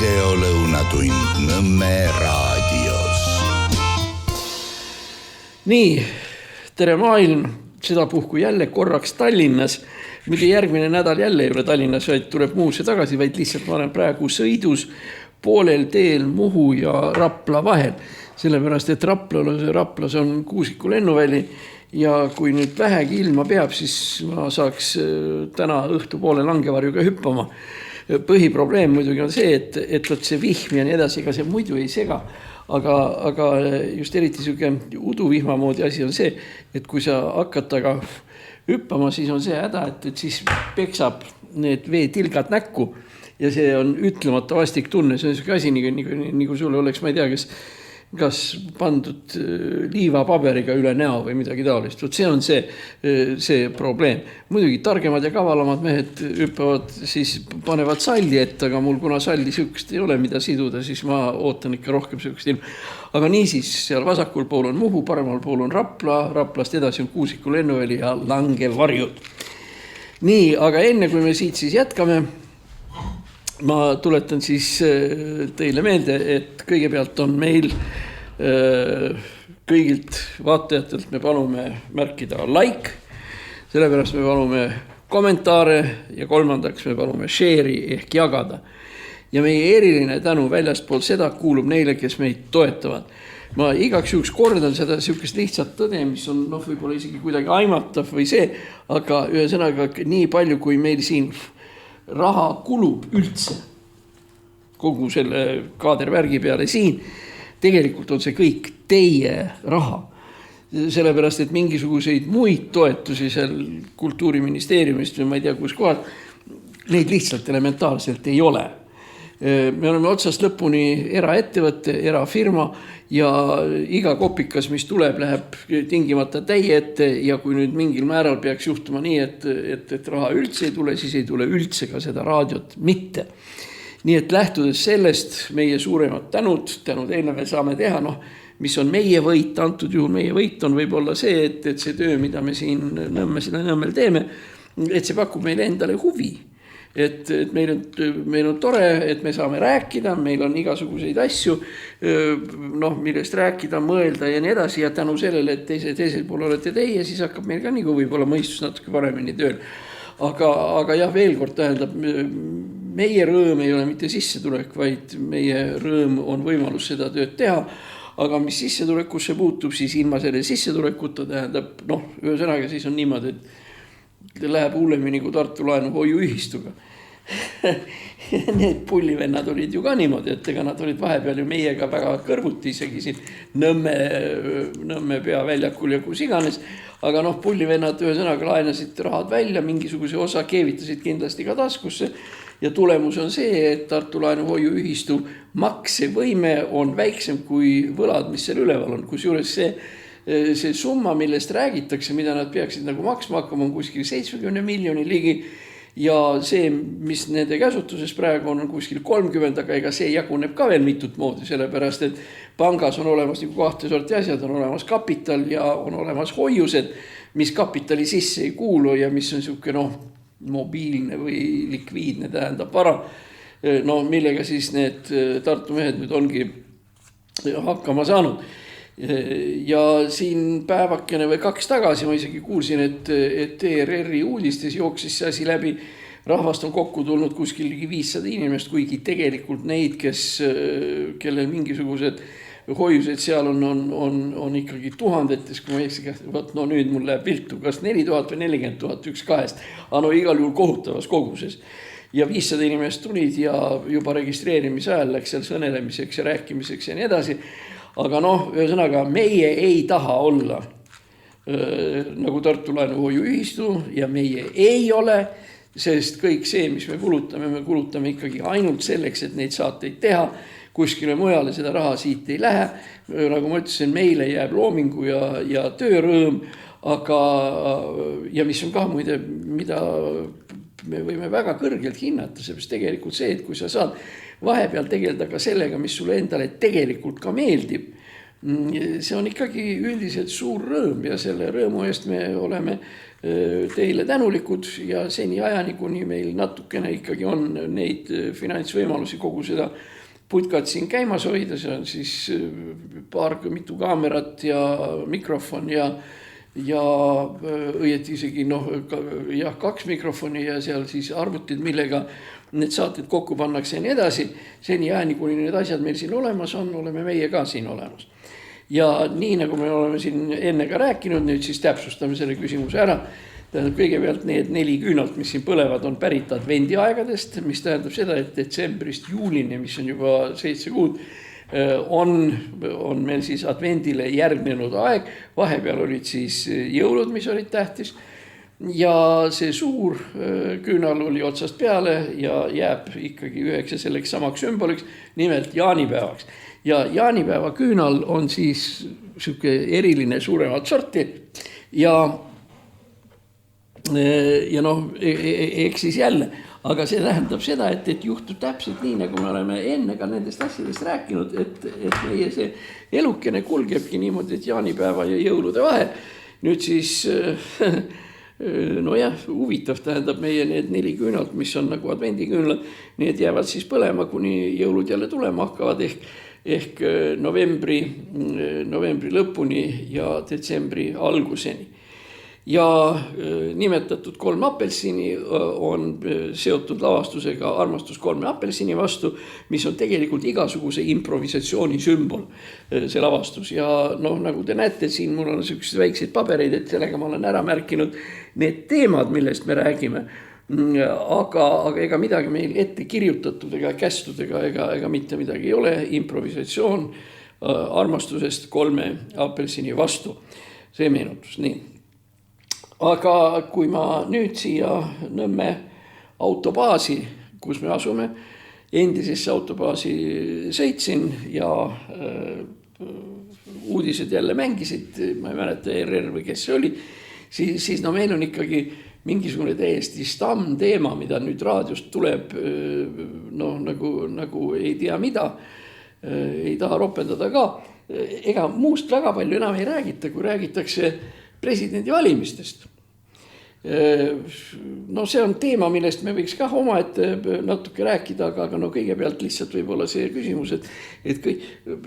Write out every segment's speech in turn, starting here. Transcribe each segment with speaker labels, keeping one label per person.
Speaker 1: videolõunatund Nõmme raadios.
Speaker 2: Nii, tere maailm, sedapuhku jälle korraks Tallinnas. Muidu järgmine nädal jälle ei ole Tallinnas, vaid tuleb Muusse tagasi, vaid lihtsalt ma olen praegu sõidus poolel teel Muhu ja Rapla vahel. Sellepärast, et Raplas on Kuusiku lennuväli ja kui nüüd vähegi ilma peab, siis ma saaks täna õhtupoole Langevarjuga hüppama. Põhiprobleem muidugi on see, et see vihm ja nii edasi, ega see muidu ei sega. Aga just eriti selline uduvihma moodi asi on see, et kui sa hakkad taga hüppama, siis on see häda, et siis peksab need veetilgad näkku ja see on ütlemata vastik tunne. See on selline asi, nagu sulle oleks, ma ei tea, kas pandud liivapaberiga üle näo või midagi taolist. See on see probleem. Muidugi targemad ja kavalamad mehed hüppavad, siis panevad salli ette, aga mul kuna salli sükst ei ole, mida siduda, siis ma ootan ikka rohkem sükst ilma. Aga niisiis, seal vasakul pool on Muhu, paremal pool on Rapla, Raplast edasi on Kuusiku lennuväli ja Langevarjud. Nii, aga enne kui me siit siis jätkame, ma tuletan siis teile meelde, et kõigepealt on meil kõigilt vaatajatelt me palume märkida like, sellepärast me palume kommentaare ja kolmandaks me palume share'i ehk jagada. Ja meie eriline tänu väljaspool seda kuulub neile, kes meid toetavad. Ma igaks juhuks kordan seda sihukest lihtsat tõde, mis on võib-olla isegi kuidagi aimatav või see, aga ühesõnaga nii palju, kui meil siin raha kulub üldse kogu selle kaadervärgi peale siin, tegelikult on see kõik teie raha. Sellepärast, et mingisuguseid muid toetusi seal Kultuuriministeeriumist või ma ei tea kus kohal, neid lihtsalt elementaarselt ei ole. Me oleme otsast lõpuni eraettevõtte, erafirma ja iga kopikas, mis tuleb, läheb tingimata täie ette ja kui nüüd mingil määral peaks juhtuma nii, et raha üldse ei tule, siis ei tule üldse ka seda raadiot mitte. Nii et lähtudes sellest meie suuremad tänud teile me saame teha, mis on meie võit, antud juhul meie võit on võib-olla see, et see töö, mida me siin Nõmmel teeme, et see pakub meile endale huvi. Et meil on tore, et me saame rääkida, meil on igasuguseid asju, millest rääkida, mõelda ja nii edasi ja tänu sellele, et teisel pool olete teie, siis hakkab meil ka nagu võib-olla mõistus natuke paremini tööl. Aga jah, veel kord tähendab, meie rõõm ei ole mitte sissetulek, vaid meie rõõm on võimalus seda tööd teha, aga mis sissetulekusse puutub, siis ilma selle sissetulekuta tähendab, ühesõnaga siis on niimoodi, et läheb hullemini kui Tartu laenuhoiuühistuga. Need pullivennad olid ju ka niimoodi, et ega nad olid vahepeal ju meiega väga kõrvuti isegi siin Nõmme peaväljakul ja kus iganes, aga pullivennad ühesõnaga laenasid rahad välja, mingisuguse osa keevitasid kindlasti ka taskusse ja tulemus on see, et Tartu laenuhoiuühistu maksevõime on väiksem kui võlad, mis seal üleval on, kusjuures see summa, millest räägitakse, mida nad peaksid nagu maksma hakkama, on kuskil 70 miljoni ligi ja see, mis nende käsutuses praegu on kuskil 30, aga ega see jaguneb ka veel mitut moodi, sellepärast, et pangas on olemas nagu kahte sorti asjad, on olemas kapital ja on olemas hoiused, mis kapitali sisse ei kuulu ja mis on siuke mobiilne või likviidne tähendab vara, millega siis need Tartu mehed nüüd ongi hakkama saanud. Ja siin päevakene või 2 tagasi ma isegi kuulsin, et ERR-i uudistes jooksis see asi läbi, rahvast on kokku tulnud kuskil ligi 500 inimest, kuigi tegelikult neid, kellel mingisugused hoiused seal on ikkagi tuhandetes, kui ma eksiga, nüüd mul läheb viltu, kas 4000 või 40 000 üks kahest, aga igal juhul kohutavas koguses. Ja 500 inimest tulid ja juba registreerimise ajal läks seal sõnelemiseks ja rääkimiseks ja nii edasi. Aga ühesõnaga, meie ei taha olla nagu Tartu laenuhoiuühistu ja meie ei ole, sest kõik see, mis me kulutame ikkagi ainult selleks, et neid saateid teha, kuskile mujale seda raha siit ei lähe. Nagu ma ütlesin, meile jääb loomingu ja töörõõm, ja mis on ka muide, mida me võime väga kõrgelt hinnata, seepärast tegelikult see, et kui sa saad vahepeal tegeleda ka sellega, mis sulle endale tegelikult ka meeldib, see on ikkagi üldiselt suur rõõm ja selle rõõmu eest me oleme teile tänulikud ja seni ajani, kuni meil natukene ikkagi on neid finantsvõimalusi kogu seda putkat siin käimas hoida, see on siis mitu kaamerat ja mikrofon ja õieti isegi 2 mikrofoni ja seal siis arvutid, millega need saated kokku pannakse ja nii edasi. Seni ajani, kuni need asjad meil siin olemas on, oleme meie ka siin olemas. Ja nii nagu me oleme siin enne ka rääkinud, nüüd siis täpsustame selle küsimuse ära. Tähendab kõigepealt need 4 küünalt, mis siin põlevad, on pärit advendiaegadest, mis tähendab seda, et detsembrist juulini, mis on juba 7 kuud, on meil siis advendile järgnenud aeg. Vahepeal olid siis jõulud, mis olid tähtis. Ja see suur küünal oli otsast peale ja jääb ikkagi üheks ja selleks samaks sümboliks, nimelt jaanipäevaks. Ja jaanipäeva küünal on siis siuke eriline suuremat sorti ja eks siis jälle, aga see tähendab seda, et juhtub täpselt nii, nagu me oleme enne ka nendest asjadest rääkinud, et meie see elukene kulgebki niimoodi, et jaanipäeva ja jõulude vahel. Nüüd siis huvitav tähendab meie need 4 küünalt, mis on nagu advendiküünlad, need jäävad siis põlema, kuni jõulud jälle tulema hakkavad ehk novembri lõpuni ja detsembri alguseni. Ja nimetatud 3 apelsini on seotud lavastusega Armastus 3 apelsini vastu, mis on tegelikult igasuguse improvisatsiooni sümbol, see lavastus. Ja nagu te näete, siin mul on sellised väikseid pabereid, et sellega ma olen ära märkinud need teemad, millest me räägime. Aga ega midagi meil ette kirjutatud ega kästudega ega mitte midagi ei ole. Improvisatsioon armastusest 3 apelsini vastu. See meenutus, nii. Aga kui ma nüüd siia Nõmme autobaasi, kus me asume, endisesse autobaasi sõitsin ja uudised jälle mängisid, ma ei mäleta ERR või kes see oli, siis meil on ikkagi mingisugune täiesti teema, mida nüüd raadiost tuleb, nagu ei tea mida, ei taha ropendada ka. Ega muust väga palju enam ei räägita, kui räägitakse presidendi valimistest. See on teema, millest me võiks ka omaette natuke rääkida, aga kõigepealt lihtsalt võib-olla see küsimus, et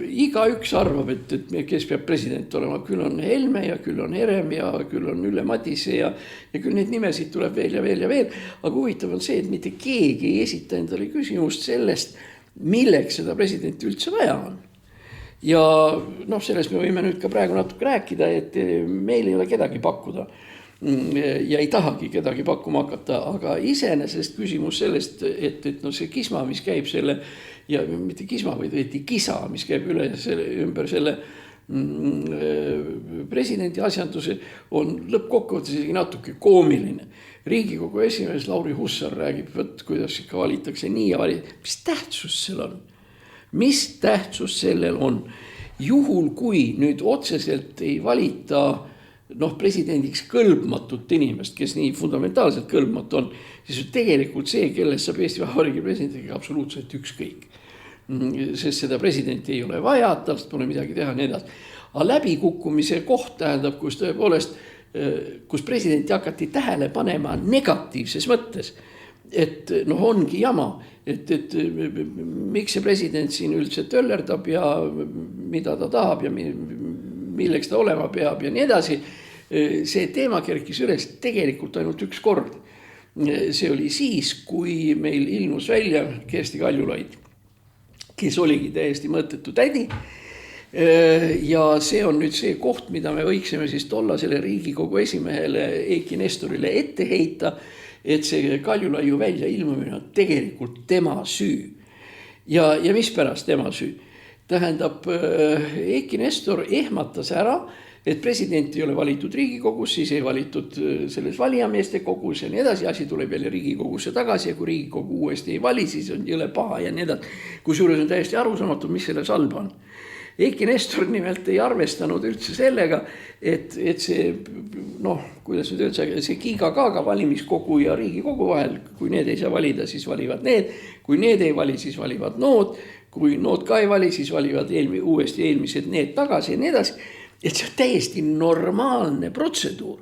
Speaker 2: igaüks arvab, et kes peab president olema, küll on Helme ja küll on Herem ja küll on Ülle Madise ja küll neid nimesid tuleb veel ja veel ja veel, aga huvitav on see, et mitte keegi ei esita endale küsimust sellest, milleks seda presidenti üldse vaja on. Ja sellest me võime nüüd ka praegu natuke rääkida, et meil ei ole kedagi pakkuda ja ei tahagi kedagi pakkuma hakata, aga iseenesest küsimus sellest, et see kisma, mis käib selle, ja mitte kisma, vaid kisa, mis käib ümber selle presidendi asjanduse, on lõppkokkuvõttes isegi natuke koomiline. Riigikogu esimees Lauri Hussar räägib, kuidas ikka valitakse nii ja mis tähtsus seal on? Mis tähtsus sellel on? Juhul, kui nüüd otseselt ei valita presidendiks kõlbmatut inimest, kes nii fundamentaalselt kõlbmatu on, siis tegelikult see, kellest saab Eesti Vabariigi presidendiga absoluutselt ükskõik. Sest seda presidenti ei ole vaja, tast pole midagi teha nii edasi. Aga läbikukkumise koht tähendab, kus tõepoolest, kus presidenti hakati tähele panema negatiivses mõttes, et ongi jama, et miks see president siin üldse töllerdab ja mida ta tahab ja milleks ta olema peab ja nii edasi. See teema kerkis üles tegelikult ainult üks kord. See oli siis, kui meil ilmus välja Kersti Kaljulaid, kes oligi täiesti mõttetu tädi. Ja see on nüüd see koht, mida me võiksime siis tollasele Riigikogu esimehele Eiki Nestorile ette heita, et see Kaljulaiu välja ilmumine on tegelikult tema süü. Ja mispärast tema süü? Tähendab, Eiki Nestor ehmatas ära, et president ei ole valitud Riigikogus, siis ei valitud selles valijameeste kogus ja nii edasi, asi tuleb jälle Riigikogusse tagasi ja kui Riigikogu uuesti ei vali, siis on jõle paha ja nii edasi. Kusjuures on täiesti arusaamatu, mis selle salb on. Eiki Nestor nimelt ei arvestanud üldse sellega, et see, kuidas nüüd üldse, see Kiiga-Kaaga valimiskogu ja Riigikogu vahel, kui need ei saa valida, siis valivad need, kui need ei vali, siis valivad nood, kui nood ka ei vali, siis valivad uuesti eelmised need tagasi ja nii edasi. Et see on täiesti normaalne protseduur.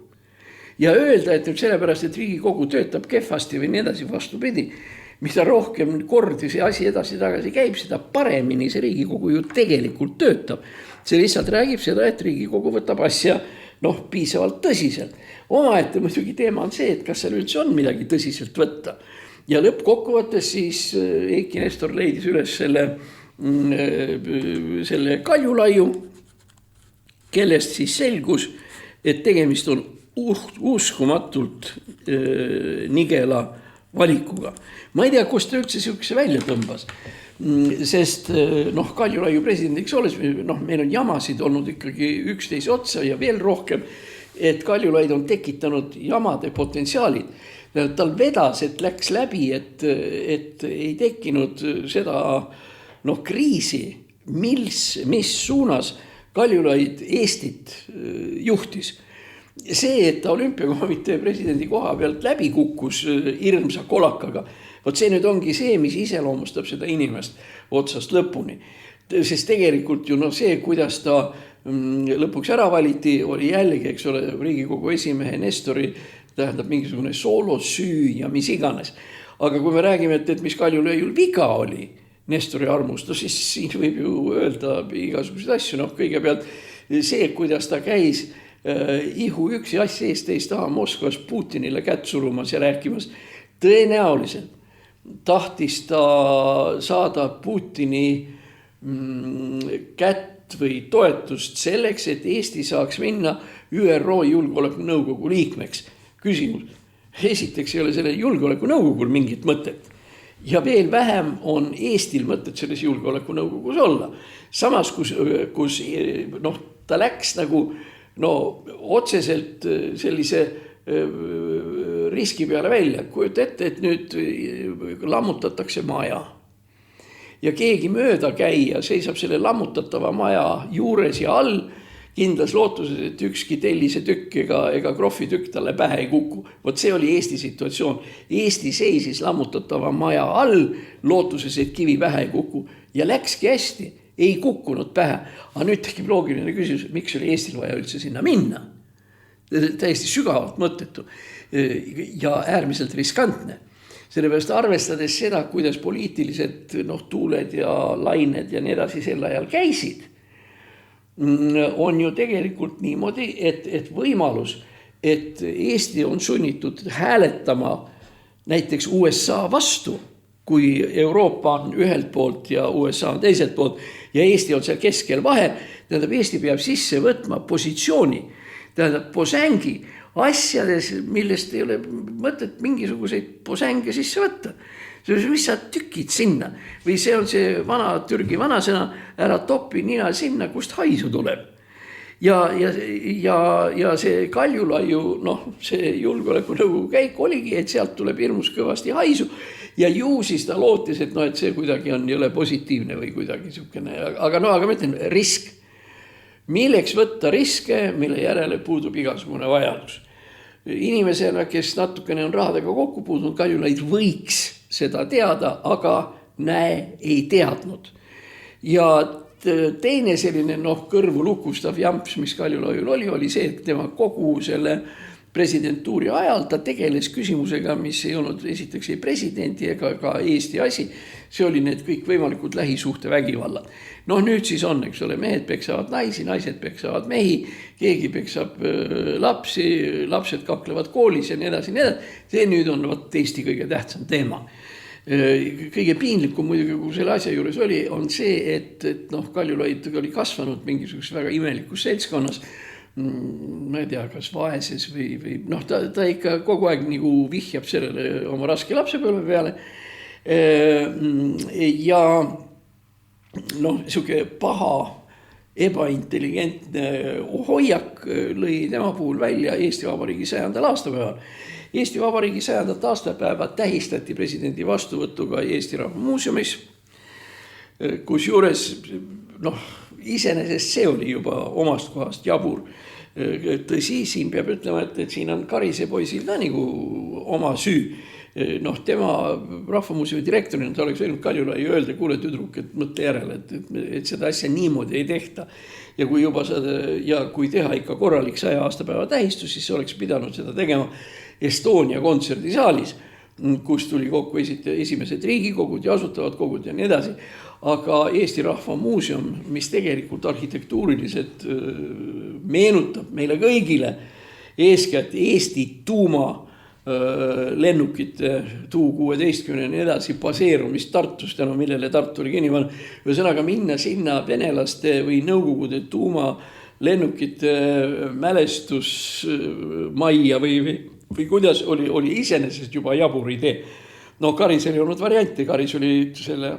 Speaker 2: Ja öelda, et sellepärast, et Riigikogu töötab kehvasti või nii edasi vastupidi, mida rohkem kordi see asi edasi-tagasi käib, seda paremini see Riigikogu ju tegelikult töötab. See lihtsalt räägib seda, et Riigikogu võtab asja piisavalt tõsiselt. Omaette muidugi teema on see, et kas seal üldse on midagi tõsiselt võtta. Ja lõppkokkuvõttes siis Eiki Nestor leidis üles selle Kaljulaiu, kellest siis selgus, et tegemist on uskumatult nigela valikuga. Ma ei tea, kus ta üldse sihukese välja tõmbas, sest Kaljulaiu presidendiks olles, meil on jamasid olnud ikkagi 11 otsa ja veel rohkem, et Kaljulaid on tekitanud jamade potentsiaalid. Tal vedas, et läks läbi, et ei tekkinud seda kriisi, mis suunas Kaljulaid Eestit juhtis. See, et ta olümpiakomitee presidendi koha pealt läbi kukkus hirmsa kolakaga, vot see nüüd ongi see, mis iseloomustab seda inimest otsast lõpuni. Sest tegelikult ju see, kuidas ta lõpuks ära valiti, oli jällegi, eks ole, Riigikogu esimehe Nestori tähendab mingisugune soolosüü ja mis iganes. Aga kui me räägime, et mis Kaljulaiul viga oli Nestori armustus, siis siin võib ju öelda igasuguseid asju. Kõigepealt see, kuidas ta käis ihu üks ja asja eest teist taha Moskvas Putinile kätt surumas ja rääkimas. Tõenäoliselt tahtis ta saada Putini kätt või toetust selleks, et Eesti saaks minna ÜRO julgeolekunõukogu liikmeks. Küsimus. Esiteks ei ole selle julgeolekunõukogul mingit mõtet. Ja veel vähem on Eestil mõtet selles julgeolekunõukogus olla. Samas, kus ta läks otseselt sellise riski peale välja. Kujuta ette, et nüüd lammutatakse maja. Ja keegi mööda käia seisab selle lammutatava maja juures ja all, kindlas lootuses, et ükski tellise tükk ega krohvi tükk talle pähe ei kuku. Vot see oli Eesti situatsioon. Eesti seisis lammutatava maja all, lootuses, et kivi pähe ei kuku. Ja läkski hästi, ei kukkunud pähe. Aga nüüd tekib loogiline küsimus, et miks oli Eestil vaja üldse sinna minna? Täiesti sügavalt mõttetu ja äärmiselt riskantne. Sellepärast arvestades seda, kuidas poliitilised tuuled ja lained ja nii edasi sel ajal käisid, on ju tegelikult niimoodi, et võimalus, et Eesti on sunnitud hääletama näiteks USA vastu, kui Euroopa on ühelt poolt ja USA on teiselt poolt ja Eesti on seal keskel vahel, tähendab Eesti peab sisse võtma positsiooni, tähendab posängi asjades, millest ei ole mõtet mingisuguseid posänge sisse võtta. Mis sa tükid sinna? Või see on see vana Türgi vanasõna, ära topi nina sinna, kust haisu tuleb. Ja see Kaljulaiu, see julgeolekunõukogu käik oligi, et sealt tuleb hirmus kõvasti haisu. Ja ju siis ta lootis, et see kuidagi ei ole positiivne või kuidagi niisugune. Aga ma ütlen, risk. Milleks võtta riske, mille järele puudub igasugune vajadus? Inimesena, kes natukene on rahadega kokku puudunud, Kaljulaid võiks seda teada, aga ei teadnud. Ja teine selline kõrvu lukustav jamps, mis Kaljulaiul oli see, et tema kogu selle presidentuuri ajal ta tegeles küsimusega, mis ei olnud esiteks ei presidendi ega ka Eesti asi. See oli need kõik võimalikud lähisuhte vägivallad. Nüüd siis on, eks ole, mehed peksavad naisi, naised peksavad mehi, keegi peksab lapsi, lapsed kaklevad koolis ja nii edasi, nii edasi. See nüüd on Eesti kõige tähtsam teema. Kõige piinlikum muidugi, kui selle asja juures oli, on see, et Kaljulaid oli kasvanud mingisuguse väga imelikus seltskonnas, ma ei tea, kas vaeses või ta ikka kogu aeg nagu vihjab sellele oma raske lapsepõlve peale. Ja siuke paha, ebaintelligentne hoiak lõi tema puhul välja Eesti Vabariigi 100. aastapäeval. Eesti Vabariigi 100. aastapäeva tähistati presidendi vastuvõtuga Eesti Rahva Muuseumis, kus juures, iseenesest see oli juba omast kohast jabur. Tõsi, siin peab ütlema, et siin on Karise poisil ka nagu oma süü. Noh, tema Rahvamuuseumi direktorina, ta oleks võinud Kaljulai öelda, kuule tüdruk, et mõtle järele, et seda asja niimoodi ei tehta. Ja kui teha ikka korralik 100 aastapäeva tähistus, siis oleks pidanud seda tegema Estonia kontserdisaalis, kus tuli kokku esimesed riigikogud ja asutavad kogud ja nii edasi. Aga Eesti Rahva Muuseum, mis tegelikult arhitektuuriliselt meenutab meile kõigile eeskätt Eesti tuuma lennukite Tu-16 ja nii edasi baseerumist Tartust, millele Tartu oli kinni pannud. Ühesõnaga minna sinna venelaste või nõukogude tuuma lennukite mälestusmajja või kuidas oli iseenesest juba jabur idee. No Karis ei olnud varianti, Karis oli selle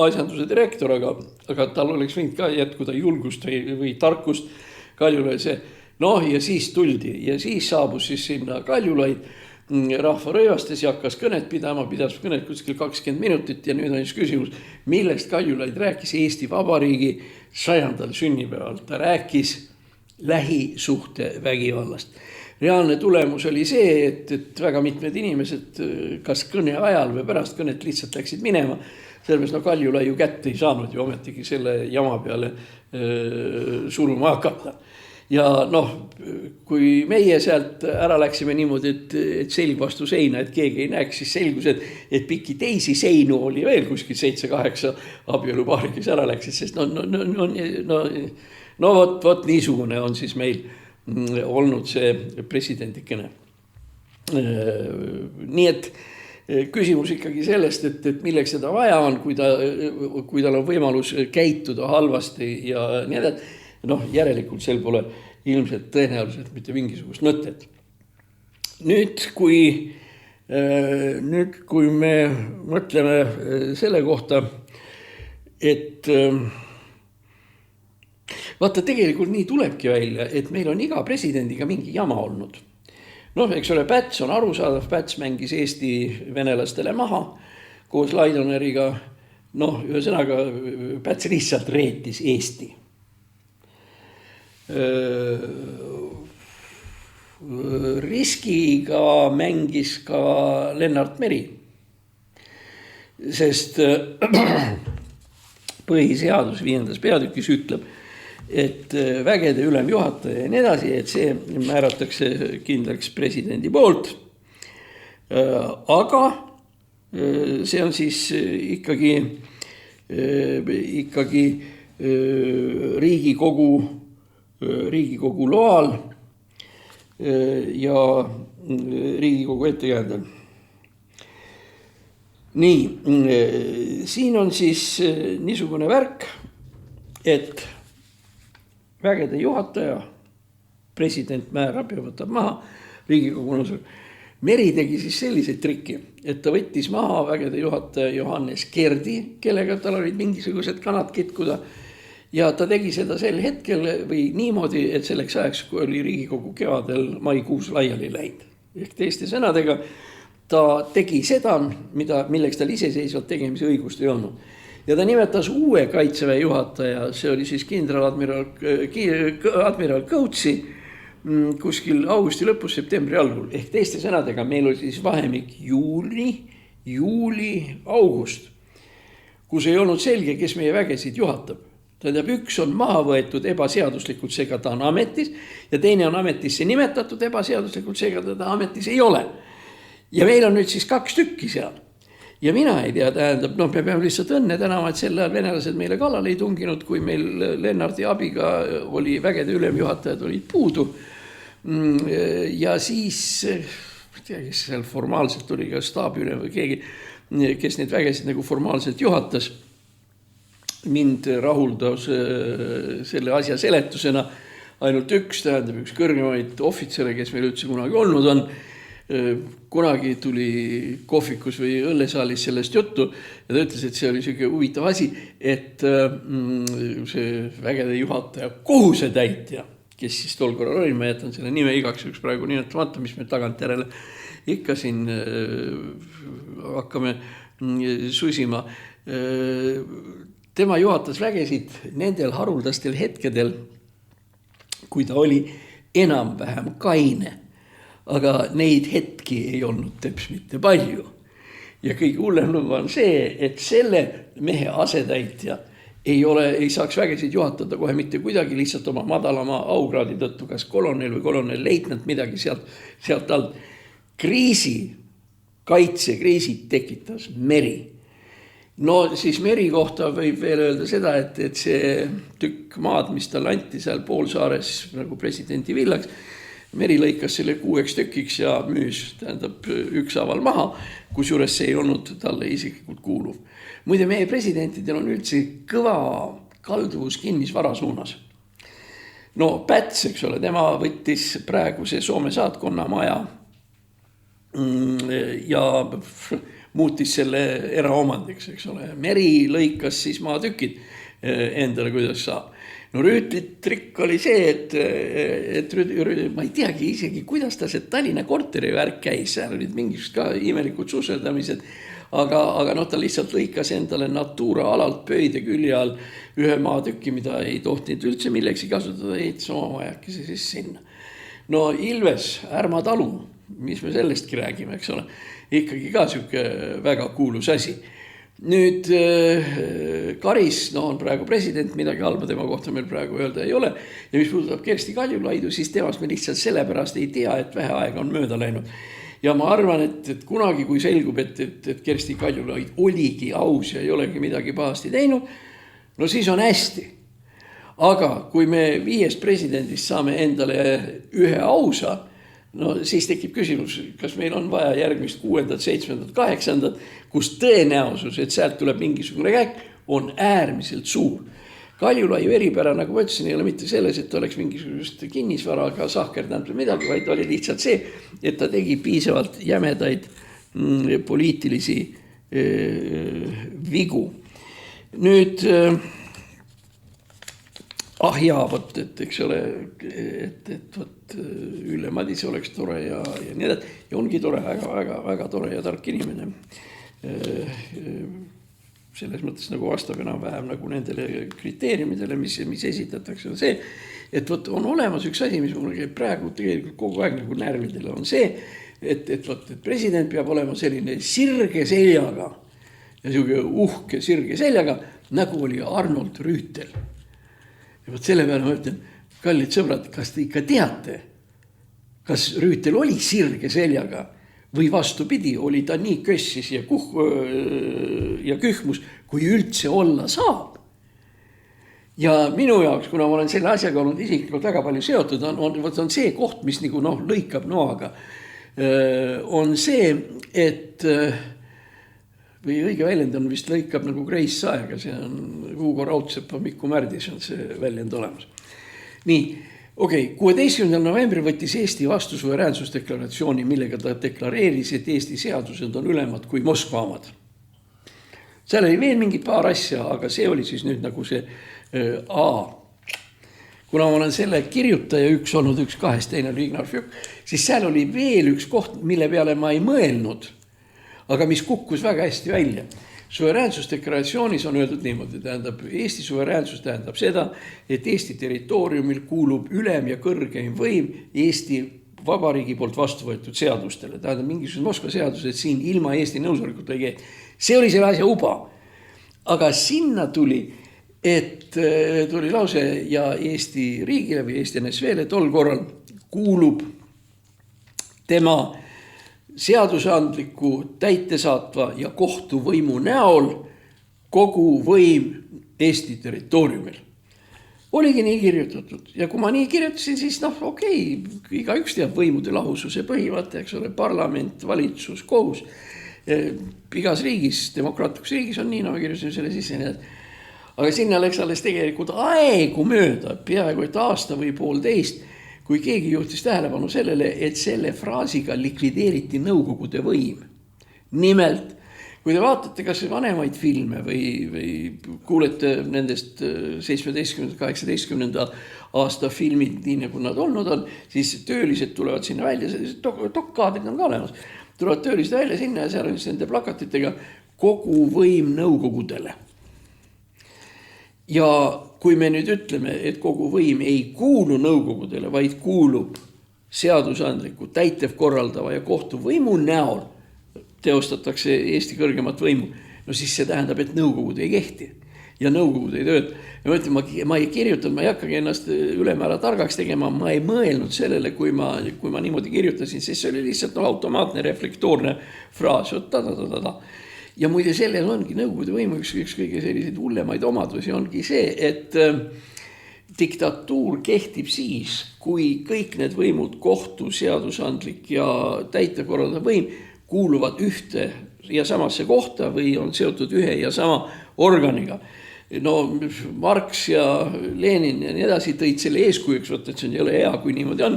Speaker 2: asjanduse direktor, aga tal oleks võinud ka jätkuda julgust või tarkust Kaljulai see. Noh, ja siis tuldi ja siis saabus siis sinna Kaljulai rahva rõivastes ja hakkas kõnet pidama, pidas kõnet kuskil 20 minutit ja nüüd on siis küsimus, millest Kaljulaid rääkis Eesti Vabariigi 100. sünnipäeval. Ta rääkis lähisuhte vägivallast. Reaalne tulemus oli see, et väga mitmed inimesed kas kõne ajal või pärast kõnet lihtsalt läksid minema. Sellepärast Kaljulai ju kätte ei saanud ju ometigi selle jama peale suruma hakata. Ja noh, kui meie sealt ära läksime niimoodi, et selg vastu seina, et keegi ei näeks, siis selgus, et pikki teisi seinu oli veel kuskil 7-8 abielupaari, kes ära läksid, sest vot niisugune on siis meil olnud see presidendikene. Nii et küsimus ikkagi sellest, et milleks seda vaja on, kui tal on võimalus käituda halvasti ja nii edasi. Noh, järelikult sel pole ilmselt tõenäoliselt mitte mingisugust mõtet. Nüüd, kui me mõtleme selle kohta, et vaata, tegelikult nii tulebki välja, et meil on iga presidendiga mingi jama olnud. Noh, eks ole, Päts on arusaadav, Päts mängis Eesti venelastele maha koos Laidoneriga. Noh, ühesõnaga, Päts lihtsalt reetis Eesti. Riskiga mängis ka Lennart Meri, sest põhiseadus 5. peatükis ütleb, et vägede ülemjuhataja ja nii edasi, et see määratakse kindlaks presidendi poolt. Aga see on siis ikkagi Riigikogu loal ja Riigikogu ettekäändel. Nii, siin on siis niisugune värk, et vägede juhataja, president määrab ja võtab maha Riigikogu nõusolek. Meri tegi siis sellise triki, et ta võttis maha vägede juhataja Johannes Kerdi, kellega tal olid mingisugused kanad kitkuda. Ja ta tegi seda sel hetkel või niimoodi, et selleks ajaks, kui oli Riigikogu kevadel maikuus laiali läinud. Ehk teiste sõnadega, ta tegi seda, milleks tal iseseisvalt tegemise õigust ei olnud. Ja ta nimetas uue kaitseväe juhataja, see oli siis admiral Kõutsi kuskil augusti lõpus, septembri algul. Ehk teiste sõnadega, meil oli siis vahemik juuli, august, kus ei olnud selge, kes meie vägesid juhatab. Tähendab, üks on maha võetud ebaseaduslikult, seega ta on ametis, ja teine on ametisse nimetatud ebaseaduslikult, seega ta ametis ei ole. Ja meil on nüüd siis 2 tükki seal. Ja mina ei tea, tähendab, me peame lihtsalt õnne tänama, et selle venelased meile kallale ei tunginud, kui meil Lennarti abiga oli vägede ülemjuhatajad olid puudu. Ja siis, kes seal formaalselt oli ka staabüle või keegi, kes neid vägesid nagu formaalselt juhatas, mind rahuldas selle asja seletusena ainult üks, tähendab üks kõrgemaid ohvitsere, kes meil üldse kunagi olnud on. Kunagi tuli kohvikus või õllesaalis sellest juttu ja ta ütles, et see oli selline huvitav asi, et see vägede juhataja kohusetäitja, kes siis tol korral oli, ma jätan selle nime igaks üks praegu nimetamata, mis me tagantjärele ikka siin hakkame susima. Tema juhatas vägesid nendel haruldastel hetkedel, kui ta oli enam-vähem kaine. aga neid hetki ei olnud teps mitte palju. Ja kõige hullem lugu on see, et selle mehe asetäitja ei saaks vägesid juhatada kohe mitte kuidagi lihtsalt oma madalama aukraadi tõttu, kas kolonel või kolonel-leitnant midagi sealt alt. Kaitsekriisi tekitas meri. No siis meri kohta võib veel öelda seda, et see tükk maad, mis tal anti seal Poolsaares nagu presidendi villaks, meri lõikas selle 6 tükiks ja müüs, tähendab ükshaaval maha, kusjuures see ei olnud talle isiklikult kuuluv. Muide, meie presidentidel on üldse kõva kalduvus kinnisvara suunas. No Päts, eks ole, tema võttis praeguse Soome saatkonna maja ja muutis selle eraomandiks, eks ole. Meri lõikas siis maatükid endale, kuidas saab. No Rüütli trikk oli see, et ma ei teagi isegi, kuidas ta see Tallinna korteri värk käis, seal olid mingisugused ka imelikud suseldamised, aga ta lihtsalt lõikas endale Natura alalt pöide külje all ühe maatükki, mida ei tohtinud üldse milleks kasutada, ehitas oma majakese siis sinna. No Ilves, Ärma talu, mis me sellestki räägime, eks ole, ikkagi ka siuke väga kuulus asi. Nüüd Karis, on praegu president, midagi halba tema kohta meil praegu öelda ei ole. Ja mis puudutab Kersti Kaljulaidu, siis temast me lihtsalt sellepärast ei tea, et vähe aega on mööda läinud. Ja ma arvan, et kunagi, kui selgub, et Kersti Kaljulaid oligi aus ja ei olegi midagi pahasti teinud, no siis on hästi. Aga kui me 5 presidendist saame endale ühe ausa, no siis tekib küsimus, kas meil on vaja järgmist 6., 7., 8., kus tõenäosus, et sealt tuleb mingisugune käik, on äärmiselt suur. Kaljulaiu eripära, nagu ma ütlesin, ei ole mitte selles, et oleks mingisugust kinnisvaraga sahkerdanud või midagi, vaid oli lihtsalt see, et ta tegi piisavalt jämedaid poliitilisi vigu. Nüüd võt, et eks ole, et Ülle Madise oleks tore ja nii edasi. Ja ongi tore, väga tore ja tark inimene. Selles mõttes nagu vastab enam-vähem nagu nendele kriteeriumidele, mis esitatakse, on see, et on olemas üks asi, mis mul praegu tegelikult kogu aeg nagu närvidele on see, et president peab olema selline sirge seljaga ja siuke uhke sirge seljaga, nagu oli Arnold Rüütel. Ja selle peale ma ütlen, kallid sõbrad, kas te ikka teate, kas Rüütel oli sirge seljaga või vastupidi, oli ta nii kössis ja kühmus, kui üldse olla saab. Ja minu jaoks, kuna ma olen selle asjaga olnud isiklikult väga palju seotud, on see koht, mis nagu lõikab noaga, on see, et või õige väljend on vist lõikab nagu Grace Saega, see on Hugo Raudsepa Mikku Märdis on see väljend olemas. Nii, 16. novembril võttis Eesti vastu suveräänsusdeklaratsiooni, millega ta deklareeris, et Eesti seadused on ülemad kui Moskva omad. Seal oli veel mingi paar asja, aga see oli siis nüüd nagu see Kuna ma olen selle kirjutaja üks olnud, üks 2, teine Ignar Fjuk, siis seal oli veel üks koht, mille peale ma ei mõelnud, aga mis kukkus väga hästi välja. Suveräänsusdeklaratsioonis on öeldud niimoodi, tähendab, Eesti suveräänsus tähendab seda, et Eesti territooriumil kuulub ülem ja kõrgeim võim Eesti Vabariigi poolt vastu võetud seadustele. Tähendab, mingisugused Moskva seadused siin ilma Eesti nõusolekut ei käi. See oli selle asja uba. Aga sinna tuli lause ja Eesti riigile või Eesti NSV-le tol korral kuulub tema seadusandliku, täitesaatva ja kohtuvõimu näol kogu võim Eesti territooriumil. Oligi nii kirjutatud. Ja kui ma nii kirjutasin, siis iga üks teab võimude lahususe põhimõte, eks ole, parlament, valitsus, kohus. Igas riigis, demokraatlikus riigis on nii, nagu kirjutasin selle sisse. Aga sinna läks alles tegelikult aegu mööda, peaaegu et aasta või 1,5, kui keegi juhtis tähelepanu sellele, et selle fraasiga likvideeriti nõukogude võim. Nimelt, kui te vaatate kas vanemaid filme või kuulete nendest 17. 18. aasta filmid, nii nagu nad olnud on, siis töölised tulevad sinna välja, dokkaadrid on ka olemas, tulevad töölised välja sinna ja seal on nende plakatitega kogu võim nõukogudele. Ja kui me nüüd ütleme, et kogu võim ei kuulu nõukogudele, vaid kuulub seadusandliku, täitevkorraldava ja kohtuvõimu näol teostatakse Eesti kõrgemat võimu, no siis see tähendab, et nõukogud ei kehti ja nõukogud ei tööta. Ja ma ütlen, ma ei kirjutanud, ma ei hakkagi ennast ülemäära targaks tegema, ma ei mõelnud sellele, kui ma niimoodi kirjutasin, siis see oli lihtsalt automaatne reflektoorne fraas. Ja muide sellel ongi nõukogude võimu üks kõige selliseid hullemaid omadusi ongi see, et diktatuur kehtib siis, kui kõik need võimud, kohtu, seadusandlik ja täitekorraldav võim kuuluvad ühte ja samasse kohta või on seotud ühe ja sama organiga. No Marx ja Lenin ja nii edasi tõid selle eeskujuks, võtta, et see ei ole hea, kui niimoodi on,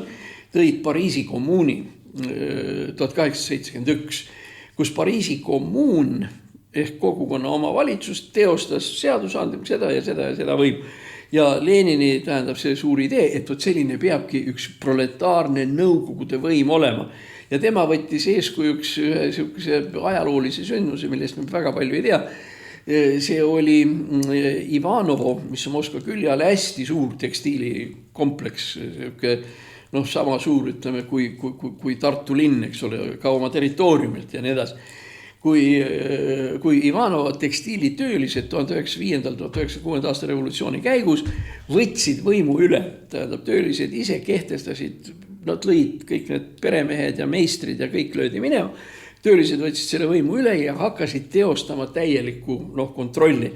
Speaker 2: tõid Pariisi kommuuni 1871, kus Pariisi kommuun ehk kogukonna omavalitsus teostas seadusandlik seda ja seda võimu. Ja Lenini tähendab see suur idee, et selline peabki üks proletaarne nõukogude võim olema. Ja tema võttis eeskujuks ühe sihukese ajaloolise sündmuse, millest me väga palju ei tea. See oli Ivanovo, mis on Moskva külje all hästi suur tekstiilikompleks, sama suur, ütleme, kui Tartu linn, eks ole, ka oma territooriumilt ja nii edasi. Kui Ivanova tekstiilitöölised 1905-1906 aasta revolutsiooni käigus võtsid võimu üle, tähendab töölised ise kehtestasid, nad lõid kõik need peremehed ja meistrid ja kõik löödi minema, töölised võtsid selle võimu üle ja hakkasid teostama täielikku kontrolli.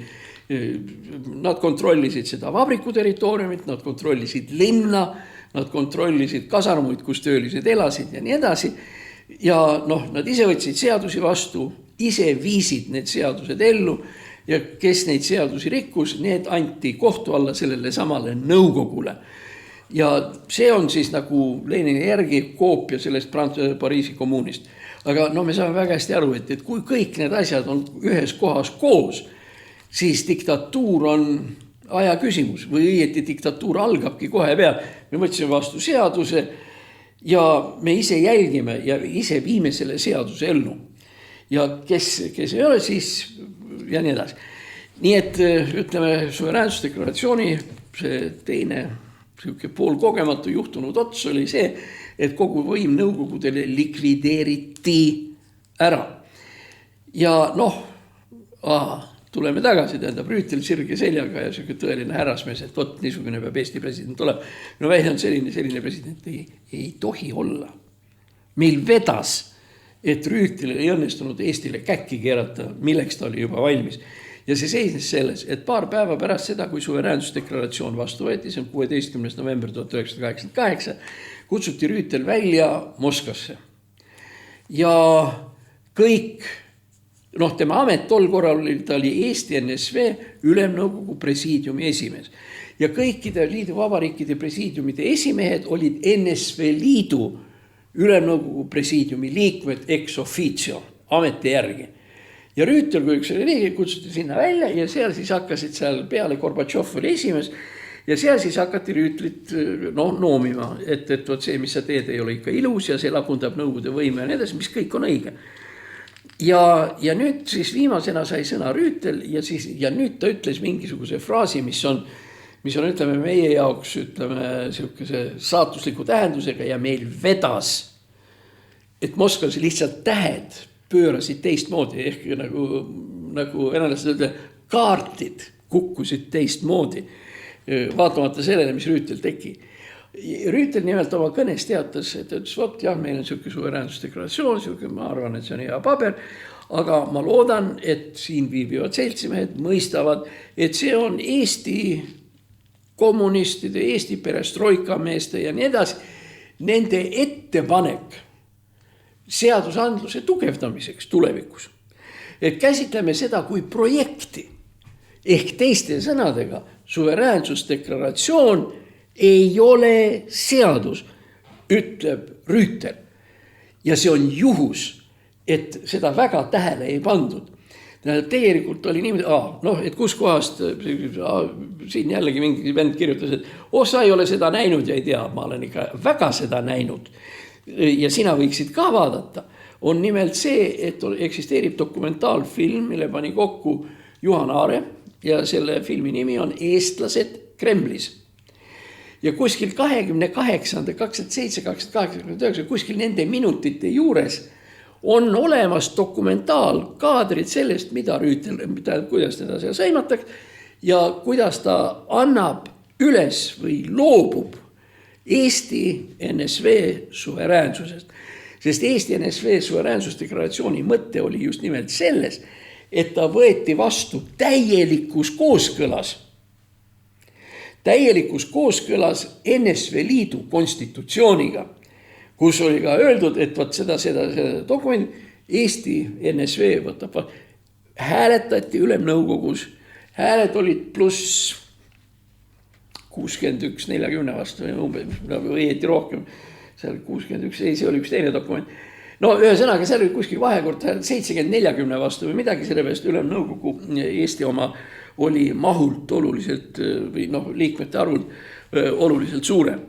Speaker 2: Nad kontrollisid seda vabriku territooriumit, nad kontrollisid linna, nad kontrollisid kasarmuid, kus töölised elasid ja nii edasi. Ja nad ise võtsid seadusi vastu, ise viisid need seadused ellu ja kes neid seadusi rikkus, need anti kohtu alla sellele samale nõukogule. Ja see on siis nagu Lenini järgi koopia sellest Pariisi kommuunist. Aga me saame väga hästi aru, et kui kõik need asjad on ühes kohas koos, siis diktatuur on aja küsimus või õieti diktatuur algabki kohe peal. Me võtsime vastu seaduse ja me ise jälgime ja ise viime selle seaduse ellu. Ja kes ei ole, siis ja nii edasi. Nii et ütleme, suveräänsusdeklaratsiooni see teine poolkogematu juhtunud ots oli see, et kogu võim nõukogudele likvideeriti ära. Ja tuleme tagasi, tähendab Rüütel sirge seljaga ja selline tõeline härrasmees, et niisugune peab Eesti president olema. No välja on selline president ei tohi olla. Meil vedas, et Rüütel ei õnnestunud Eestile käkki keerata, milleks ta oli juba valmis. Ja see seisnes selles, et paar päeva pärast seda, kui suveräänsusdeklaratsioon vastu võeti, see on 16. november 1988, kutsuti Rüütel välja Moskvasse. Ja kõik, tema amet tol korral ta oli Eesti NSV ülemnõukogu presiidiumi esimees. Ja kõikide liiduvabariikide presiidiumide esimehed olid NSV liidu ülemnõukogu presiidiumi liikmed ex officio, ameti järgi. Ja Rüütel, kui üks oli liige, kutsuti sinna välja ja seal siis hakkasid seal peale Gorbatšov oli esimees ja seal siis hakati Rüütlit noomima, et see, mis sa teed, ei ole ikka ilus ja see lagundab nõukogude võime ja nii edasi, mis kõik on õige. Ja nüüd siis viimasena sai sõna Rüütel ja nüüd ta ütles mingisuguse fraasi, mis on ütleme meie jaoks sihukese saatusliku tähendusega ja meil vedas, et Moskvas lihtsalt tähed pöörasid teistmoodi, ehk nagu venelased ütlevad, kaartid kukkusid teistmoodi, vaatamata sellele, mis Rüütel tegi. Rüütel nimelt oma kõnes teatas, et ütles, jah, meil on selline suveräänsusdeklaratsioon, ma arvan, et see on hea paber, aga ma loodan, et siin viibivad seltsimehed mõistavad, et see on Eesti kommunistide, Eesti perestroika meeste ja nii edasi, nende ettepanek seadusandluse tugevdamiseks tulevikus. Et käsitleme seda kui projekti. Ehk teiste sõnadega, suveräänsusdeklaratsioon ei ole seadus, ütleb Rüütel. Ja see on juhus, et seda väga tähele ei pandud. Tegelikult oli niimoodi, et kus kohast, siin jällegi mingi vend kirjutas, et sa ei ole seda näinud ja ei tea, ma olen ikka väga seda näinud. Ja sina võiksid ka vaadata, on nimelt see, et eksisteerib dokumentaalfilm, mille pani kokku Juhan Aare ja selle filmi nimi on Eestlased Kremlis. ja kuskil 28, 27, 28, 29, kuskil nende minutite juures on olemas dokumentaalkaadrid sellest, mida Rüütel, kuidas teda seal sõimatakse ja kuidas ta annab üles või loobub Eesti NSV suveräänsusest. Sest Eesti NSV suveräänsusdeklaratsiooni mõte oli just nimelt selles, et ta võeti vastu täielikus kooskõlas NSV Liidu konstitutsiooniga, kus oli ka öeldud, et võt seda dokument Eesti NSV võtab, hääletati Ülemnõukogus, hääled olid pluss 61-40 vastu või õieti rohkem, seal 61, ei, see oli üks teine dokument. No ühesõnaga, seal oli kuskil vahekord 70-40 vastu või midagi, selle peast Ülemnõukogu Eesti oma oli mahult oluliselt või liikmete arvult oluliselt suurem.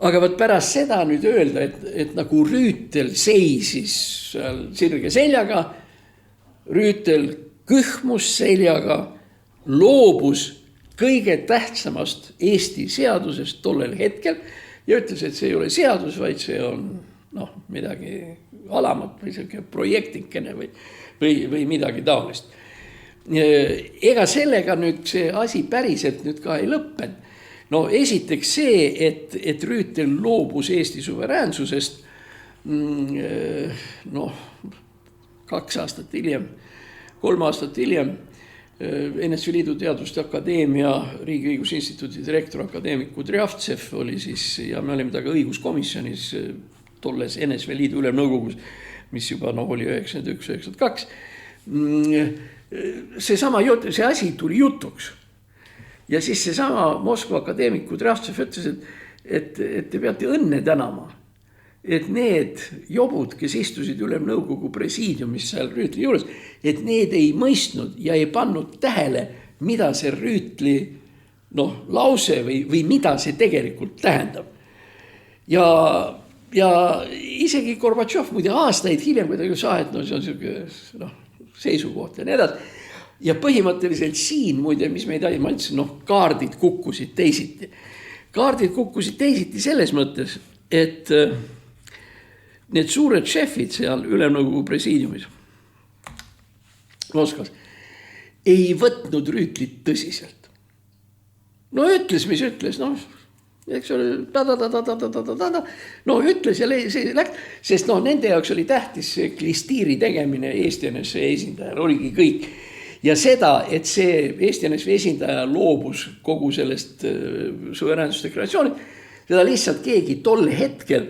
Speaker 2: Aga võt pärast seda nüüd öelda, et nagu Rüütel seisis seal sirge seljaga, Rüütel kõhmus seljaga, loobus kõige tähtsamast Eesti seadusest tollel hetkel ja ütles, et see ei ole seadus, vaid see on midagi alamat või selline projektikene või midagi taolist. Ega sellega nüüd see asi päriselt nüüd ka ei lõppenud. No esiteks see, et Rüütel loobus Eesti suveräänsusest 2 aastat hiljem, 3 aastat hiljem NSV Liidu Teaduste Akadeemia Riigiõiguse Instituudi direktor akadeemik Kudrjavtsev oli siis, ja me olime taga õiguskomisjonis tolles NSV Liidu Ülemnõukogus, mis juba oli 91-92. See asi tuli jutuks. Ja siis seesama Moskva akadeemik Kudrjavtsev ütles, et te peate õnne tänama, et need jobud, kes istusid Ülemnõukogu presiidiumis seal Rüütli juures, et need ei mõistnud ja ei pannud tähele, mida see Rüütli lause või mida see tegelikult tähendab. Ja isegi Gorbatšov muide aastaid hiljem, kui ta ju saa, et see on selline seisukoht ja nii edasi. Ja põhimõtteliselt siin muide, mis me ei mõtlesin, kaardid kukkusid teisiti. Kaardid kukkusid teisiti selles mõttes, et need suured šefid seal Ülemnõukogu presiidiumis Moskvas ei võtnud Rüütlit tõsiselt. Ütles, mis ütles, eks ole, ütles ja see läks, sest nende jaoks oli tähtis see klistiiri tegemine Eesti NSV esindajal, oligi kõik. Ja seda, et see Eesti NSV esindaja loobus kogu sellest suveräänsusdeklaratsioonist, seda lihtsalt keegi tol hetkel,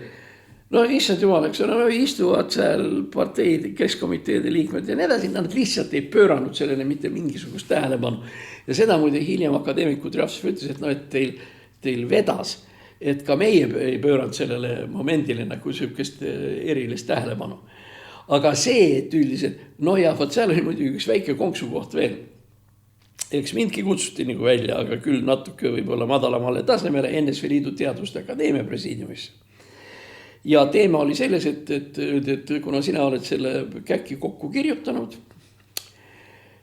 Speaker 2: issand jumal, eks ole, istuvad seal parteide, keskkomiteede liikmed ja nii edasi, nad lihtsalt ei pööranud sellele mitte mingisugust tähelepanu. Ja seda muide hiljem akadeemik Kudrjavtsev ütles, et teil vedas, et ka meie ei pööranud sellele momendile nagu sihukest erilist tähelepanu. Aga see, et üldiselt, seal oli muidugi üks väike konksukoht veel. Eks mindki kutsuti nagu välja, aga küll natuke võib-olla madalamale tasemele NSV Liidu Teaduste Akadeemia presiidiumisse. Ja teema oli selles, et kuna sina oled selle käki kokku kirjutanud,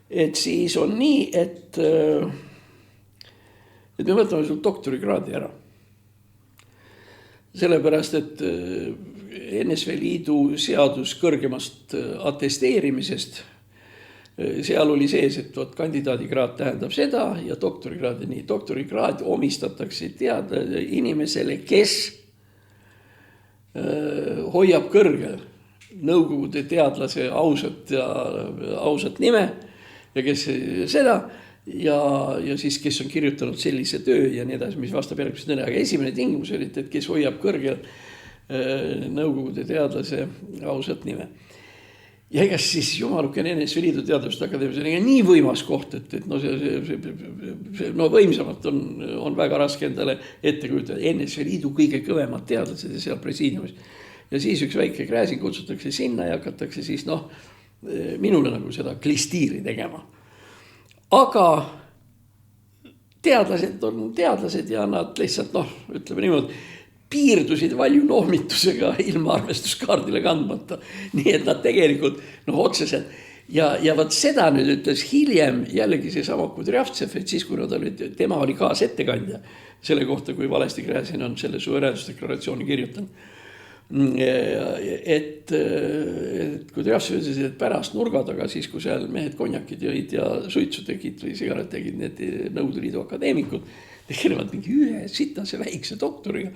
Speaker 2: et siis on nii, et me võtame sul doktorikraadi ära. Sellepärast, et NSV Liidu seadus kõrgemast atesteerimisest, seal oli sees, et kandidaadikraad tähendab seda ja doktorikraad ja nii. Doktorikraad omistatakse inimesele, kes hoiab kõrgel nõukogude teadlase ausat nime ja kes seda ja siis kes on kirjutanud sellise töö ja nii edasi, mis vastab järgmist nõne. Aga esimene tingimus oli, et kes hoiab kõrgel nõukogude teadlase ausat nime. Ja ega siis jumalukene NSV Liidu Teaduste Akadeemias on nii võimas koht, et võimsamalt on väga raske endale ette kujutada. NSV Liidu kõige kõvemad teadlased ja seal presiidiumis. Ja siis üks väike krääsin kutsutakse sinna ja hakatakse siis minule nagu seda klistiiri tegema. Aga teadlased on teadlased ja nad lihtsalt ütleme niimoodi, piirdusid valju noomitusega ilma arvestuskaardile kandmata. Nii et nad tegelikult otseselt Ja võt seda nüüd ütles hiljem jällegi see sama Kudrjavtsev, et siis kui tema oli kaasettekandja selle kohta, kui valesti Gräzin on selle suveräänsusdeklaratsiooni kirjutanud. Et Kudrjavtsev ütles, et pärast nurga taga siis, kui seal mehed konjakid jõid ja suitsu tegid või sigaret tegid need Nõukogude Liidu akadeemikud, tegelevad mingi ühe sitase väikse doktoriga.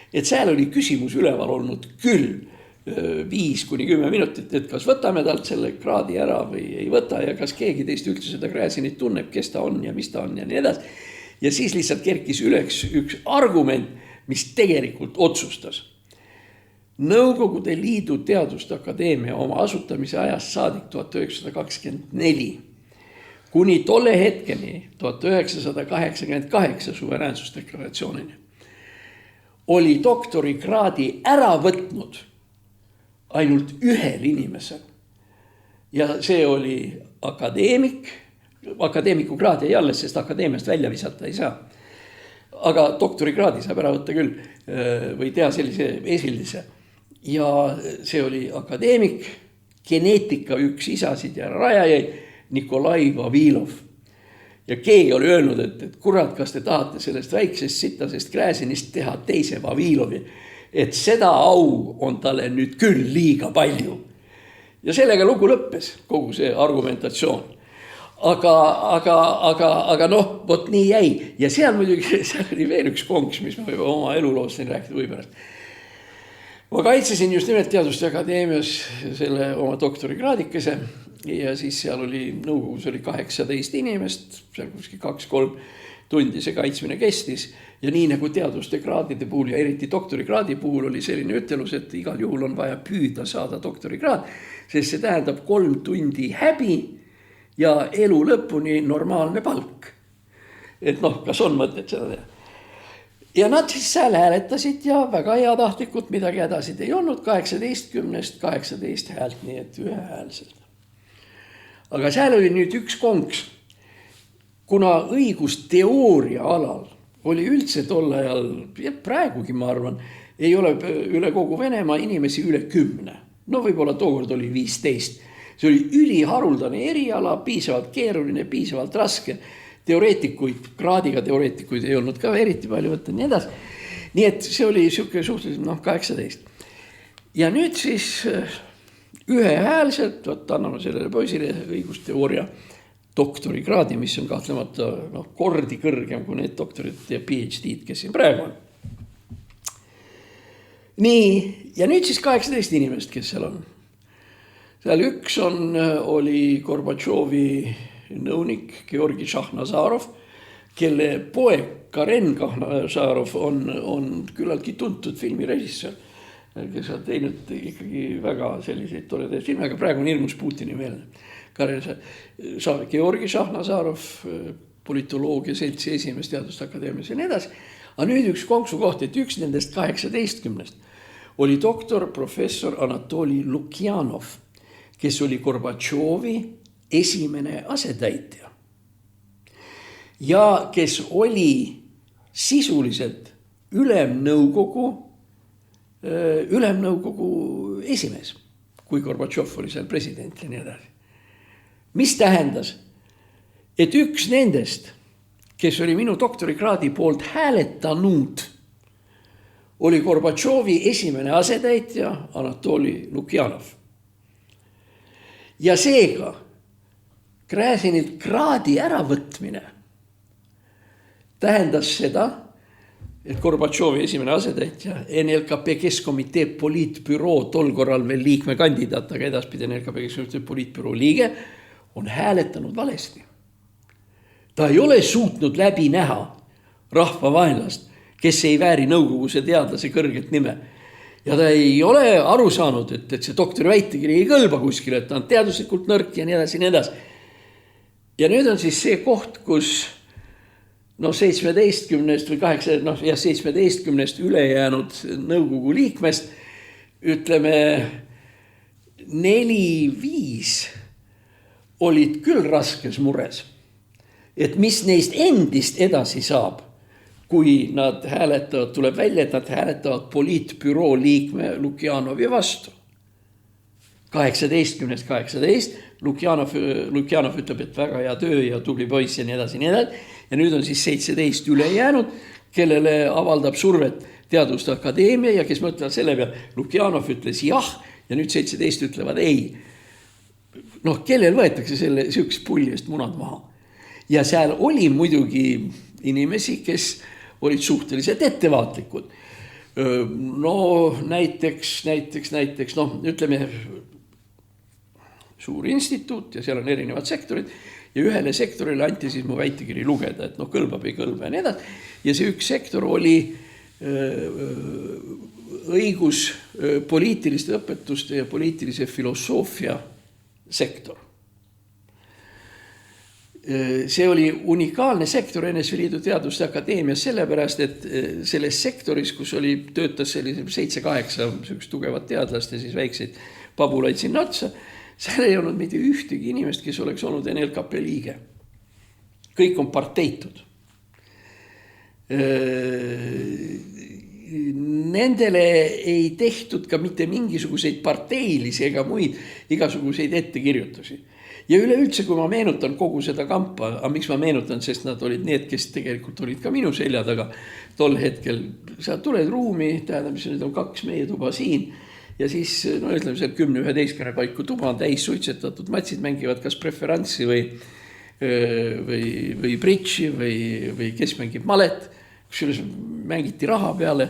Speaker 2: Et seal oli küsimus üleval olnud küll 5-10 minutit, et kas võtame talt selle kraadi ära või ei võta ja kas keegi teist üldse seda Gräzinit tunneb, kes ta on ja mis ta on ja nii edasi. Ja siis lihtsalt kerkis üles üks argument, mis tegelikult otsustas. Nõukogude Liidu Teaduste Akadeemia oma asutamise ajast saadik 1924 kuni tolle hetkeni 1988 suveräänsusdeklaratsioonini oli doktorikraadi ära võtnud ainult ühel inimesel. Ja see oli akadeemik, akadeemiku kraad jäi alles, sest akadeemiast välja visata ei saa. Aga doktorikraadi saab ära võtta küll või teha sellise esildise. Ja see oli akadeemik, geneetika üks isasid ja rajajaid, Nikolai Vavilov. Ja keegi oli öelnud, et kurat, kas te tahate sellest väiksest sitasest Gräzinist teha teise Vavilovi, et seda au on talle nüüd küll liiga palju. Ja sellega lugu lõppes, kogu see argumentatsioon. Aga noh, võt nii jäi. Ja seal muidugi seal oli veel üks konks, mis ma juba oma eluloost siin rääkida või pärast. Ma kaitsesin just nimelt Teaduste Akadeemias selle oma doktorikraadikese ja siis seal oli, nõukogus oli 18 inimest, seal kuskil 2-3 tundi see kaitsmine kestis. Ja nii nagu teaduste kraadide puhul ja eriti doktorikraadi puhul oli selline ütelus, et igal juhul on vaja püüda saada doktorikraad, sest see tähendab 3 tundi häbi ja elu lõpuni normaalne palk. Et noh, kas on mõtet seda teha? Ja nad siis seal hääletasid ja väga heatahtlikult midagi edasi ei olnud 18 häält, nii et ühehäälselt. Aga seal oli nüüd üks konks, kuna õigusteooria alal oli üldse tol ajal, ja praegugi ma arvan, ei ole üle kogu Venemaa inimesi üle 10. No võib-olla tookord oli 15. See oli üliharuldane eriala, piisavalt keeruline, piisavalt raske. Teoreetikuid, kraadiga teoreetikuid ei olnud ka eriti palju võtta, nii edasi. Nii et see oli suhteliselt 18. Ja nüüd siis ühehäälselt, anname sellele poisile õigusteooria doktorikraadi, mis on kahtlemata kordi kõrgem kui need doktorid ja PhD-d, kes siin praegu on. Nii, ja nüüd siis 18 inimest, kes seal on. Seal üks oli Gorbatšovi nõunik Georgi Šahnazarov, kelle poeg Karen Šahnazarov on küllaltki tuntud filmirežissöör, kes on teinud ikkagi väga selliseid toredaid filme, aga praegu on hirmus Putini meelne. Georgi Šahnazarov, politoloogia seltsi esimees Teaduste Akadeemias ja nii edasi. Aga nüüd üks konksu koht, et üks nendest 18 oli doktor professor Anatoli Lukjanov, kes oli Gorbatšovi esimene asetäitja ja kes oli sisuliselt ülemnõukogu esimees, kui Gorbatšov oli seal president ja nii edasi. Mis tähendas, et üks nendest, kes oli minu doktorikraadi poolt hääletanud, oli Gorbatšovi esimene asetäitja Anatoli Lukjanov. Ja seega Gräzinilt kraadi äravõtmine tähendas seda, et Gorbatšovi esimene asetäitja, NLKP Keskkomitee poliitbüroo, tol korral veel liikmekandidaat, aga edaspidi NLKP Keskkomitee poliitbüroo liige, on hääletanud valesti. Ta ei ole suutnud läbi näha rahvavaenlast, kes ei vääri nõukoguse teadlase kõrget nime. Ja ta ei ole aru saanud, et see doktori väitekiri ei kõlba kuskile, et ta on teaduslikult nõrk ja nii edasi, nii edasi. Ja nüüd on siis see koht, kus 17 või 17 ülejäänud nõukogu liikmest, ütleme 4-5 olid küll raskes mures, et mis neist endist edasi saab, kui nad hääletavad, tuleb välja, et nad hääletavad poliitbüroo liikme Lukjanovi vastu. 18, Lukjanov ütleb, et väga hea töö ja tubli poiss ja nii edasi, nii edasi. Ja nüüd on siis 17 üle jäänud, kellele avaldab survet Teaduste Akadeemia ja kes mõtlevad selle peale, Lukjanov ütles jah ja nüüd 17 ütlevad ei. Noh, kellel võetakse selle süüks pulli eest munad maha. Ja seal oli muidugi inimesi, kes olid suhteliselt ettevaatlikud. No näiteks, noh, ütleme suur instituut ja seal on erinevad sektorid ja ühele sektorile anti siis mu väitekiri lugeda, et noh, kõlbab ei kõlba ja nii edasi. Ja see üks sektor oli õigus poliitiliste õpetuste ja poliitilise filosoofia sektor. See oli unikaalne sektor NSV Liidu Teaduste Akadeemias sellepärast, et selles sektoris, kus töötas 7-8 tugevat teadlast ja siis väikseid pabulaid sinna otsa, seal ei olnud mitte ühtegi inimest, kes oleks olnud NLKP liige. Kõik on parteitud. Nendele ei tehtud ka mitte mingisuguseid parteilisi ega muid igasuguseid ettekirjutusi. Ja üleüldse, kui ma meenutan kogu seda kampa, aga miks ma meenutan, sest nad olid need, kes tegelikult olid ka minu selja taga tol hetkel. Sa tuled ruumi, tähendab, mis nüüd on 2 meie tuba siin ja siis, no ütleme, seal 10-11 paiku tuba on täis suitsetatud, matsid mängivad kas preferantsi või bridži või kes mängib malet, kusjuures mängiti raha peale.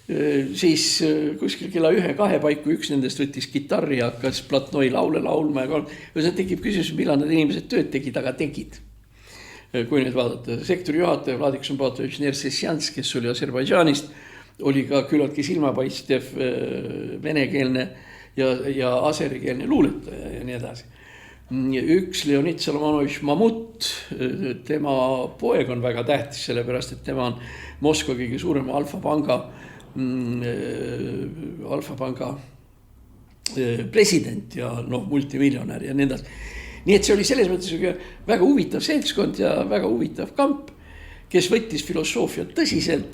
Speaker 2: Siis kuskil kella 1-2 paiku üks nendest võttis kitarri ja hakkas Platnoi laule laulma ja see tekib küsimus, millal need inimesed tööd tegid, aga tegid. Kui nüüd vaadata, sektori juhataja Vladimir Šambatovitš Nersesjans, kes oli Aserbaidžaanist, oli ka küllaltki silmapaistev venekeelne ja aserikeelne luuletaja ja nii edasi. Üks Leonid Solomonovitš Mamut, tema poeg on väga tähtis, sellepärast, et tema on Moskva kõige suurema Alfa Panga president ja multimiljonär ja nii edasi. Nii et see oli selles mõttes väga huvitav seltskond ja väga huvitav kamp, kes võttis filosoofiat tõsiselt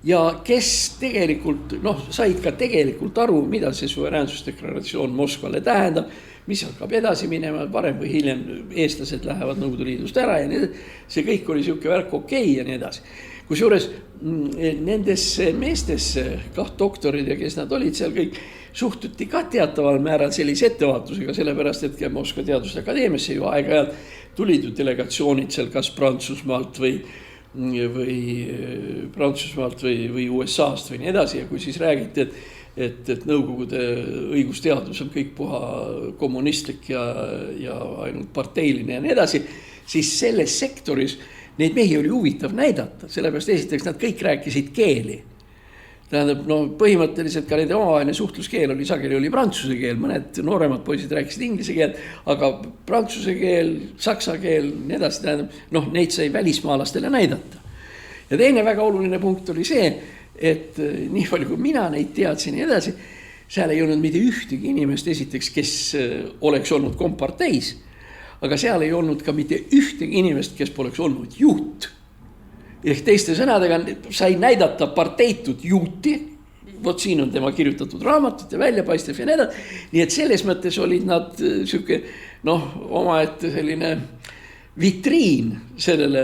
Speaker 2: ja kes tegelikult said ka tegelikult aru, mida see suveräänsusdeklaratsioon Moskvale tähendab, mis hakkab edasi minema, varem või hiljem eestlased lähevad Nõukogude Liidust ära ja nii edasi. See kõik oli siuke värk okei ja nii edasi. Kusjuures nendesse meestesse, doktorid ja kes nad olid seal kõik, suhtuti ka teataval määral sellise ettevaatusega, sellepärast, et Moskva Teaduste Akadeemiasse ju aeg-ajalt tulid ju delegatsioonid seal kas Prantsusmaalt või USA-st või nii edasi ja kui siis räägiti, et Nõukogude õigusteadus on kõik puha kommunistlik ja ainult parteiline ja nii edasi, siis selles sektoris neid mehi oli huvitav näidata, sellepärast esiteks nad kõik rääkisid keeli. Tähendab, põhimõtteliselt ka nende omavaheline suhtluskeel oli sageli oli prantsuse keel, mõned nooremad poisid rääkisid inglise keel, aga prantsuse keel, saksa keel, nii edasi, tähendab, neid sai välismaalastele näidata. Ja teine väga oluline punkt oli see, et nii palju kui mina neid teadsin ja edasi, seal ei olnud mitte ühtegi inimest esiteks, kes oleks olnud komparteis, aga seal ei olnud ka mitte ühtegi inimest, kes poleks olnud juut. Ehk teiste sõnadega sai näidata parteitud juuti, vot siin on tema kirjutatud raamatut ja väljapaistev ja nii edasi. Nii et selles mõttes olid nad siuke, omaette selline vitriin sellele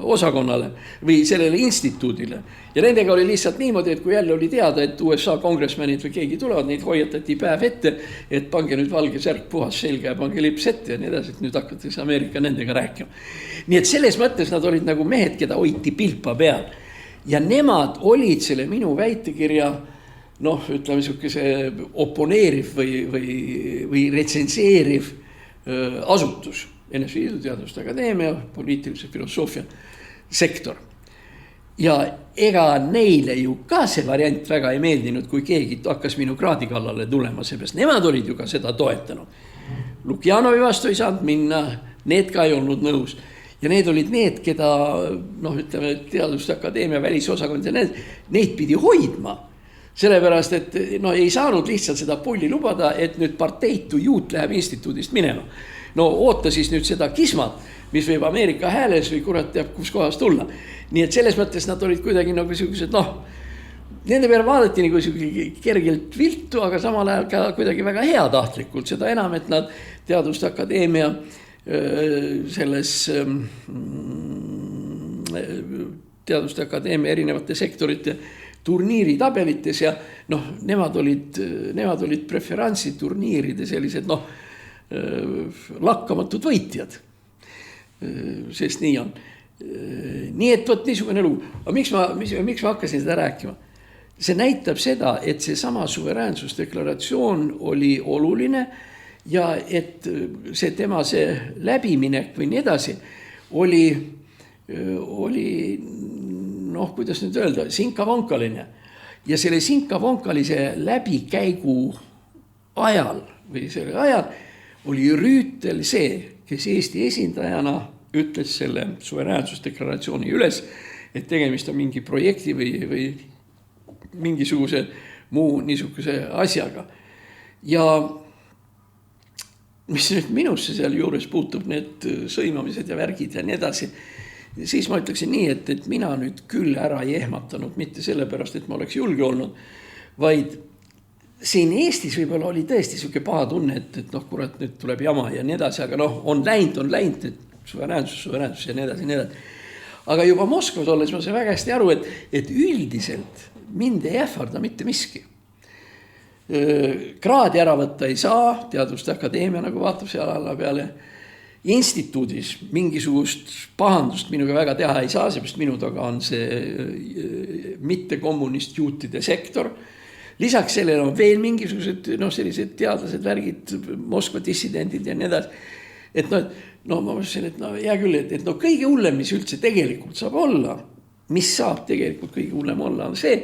Speaker 2: osakonnale või sellele instituudile. Ja nendega oli lihtsalt niimoodi, et kui jälle oli teada, et USA kongressmenid või keegi tulevad, neid hoiatati päev ette, et pange nüüd valge särk puhas selge ja pange lips ette ja nii edasi, et nüüd hakatakse Ameerika nendega rääkima. Nii et selles mõttes nad olid nagu mehed, keda hoiti pilpa peal. Ja nemad olid selle minu väitekirja, ütleme siukese oponeeriv või retsenseeriv asutus. NSV Liidu Teaduste Akadeemia, poliitilise filosoofia sektor. Ja ega neile ju ka see variant väga ei meeldinud, kui keegi hakkas minu kraadi kallale tulema, seepärast nemad olid ju ka seda toetanud. Lukjanovi vastu ei saanud minna, need ka ei olnud nõus. Ja need olid need, keda ütleme, Teaduste Akadeemia välisosakond ja neid pidi hoidma. Sellepärast, et ei saanud lihtsalt seda pulli lubada, et nüüd parteitu juut läheb instituudist minema. Oota siis nüüd seda kismat, mis võib Ameerika hääles või kurat teab kus kohas tulla. Nii et selles mõttes nad olid kuidagi nagu sellised, nende peale vaadati nagu kergelt viltu, aga samal ajal ka kuidagi väga heatahtlikult, seda enam, et nad Teaduste Akadeemia selles Teaduste Akadeemia erinevate sektorite turniiritabelites ja noh, nemad olid preferentsi turniiride sellised lakkamatud võitjad. Sest nii on. Nii et võt niisugune lugu. Aga miks ma hakkasin seda rääkima? See näitab seda, et see sama suveräänsusdeklaratsioon oli oluline ja et see tema see läbiminek või nii edasi oli noh, kuidas nüüd öelda, sinkavonkaline. Ja selle sinkavonkalise läbikäigu ajal või selle ajal oli Rüütel see, kes Eesti esindajana ütles selle suveräänsusdeklaratsiooni üles, et tegemist on mingi projekti või mingisuguse muu niisuguse asjaga. Ja mis nüüd minusse seal juures puutub, need sõimamised ja värgid ja nii edasi, siis ma ütleksin nii, et mina nüüd küll ära ei ehmatanud, mitte sellepärast, et ma oleks julge olnud, vaid siin Eestis võib-olla oli tõesti selline paha tunne, et noh, kurat, nüüd tuleb jama ja nii edasi, aga noh, on läinud, et suveräänsus ja nii edasi, nii edasi. Aga juba Moskvas olles ma sain väga hästi aru, et üldiselt mind ei ähvarda mitte miski. Kraadi ära võtta ei saa, Teaduste Akadeemia nagu vaatab seal alla peale, instituudis mingisugust pahandust minuga väga teha ei saa, seepärast minu taga on see mitte-kommunist juutide sektor. Lisaks sellele on veel mingisugused sellised teadlased, värgid, Moskva dissidendid ja nii edasi. Et ma mõtlesin, et hea küll, et kõige hullem, mis üldse tegelikult saab olla, mis saab tegelikult kõige hullem olla, on see,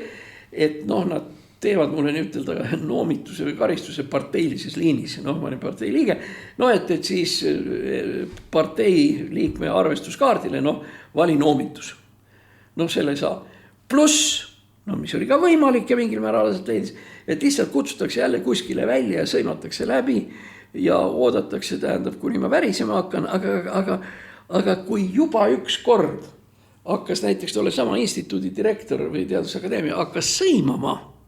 Speaker 2: et nad teevad mulle ütelda noomituse või karistuse parteilises liinis. Ma olen partei liige. Et siis partei liikme arvestuskaardile, vali noomitus. Selle ei saa. Pluss, mis oli ka võimalik ja mingil määral leidis, et lihtsalt kutsutakse jälle kuskile välja ja sõimatakse läbi ja oodatakse, tähendab, kuni ma värisema hakkan. Aga kui juba üks kord hakkas näiteks tolle sama instituudi direktor või Teaduste Akadeemia hakkas sõimama,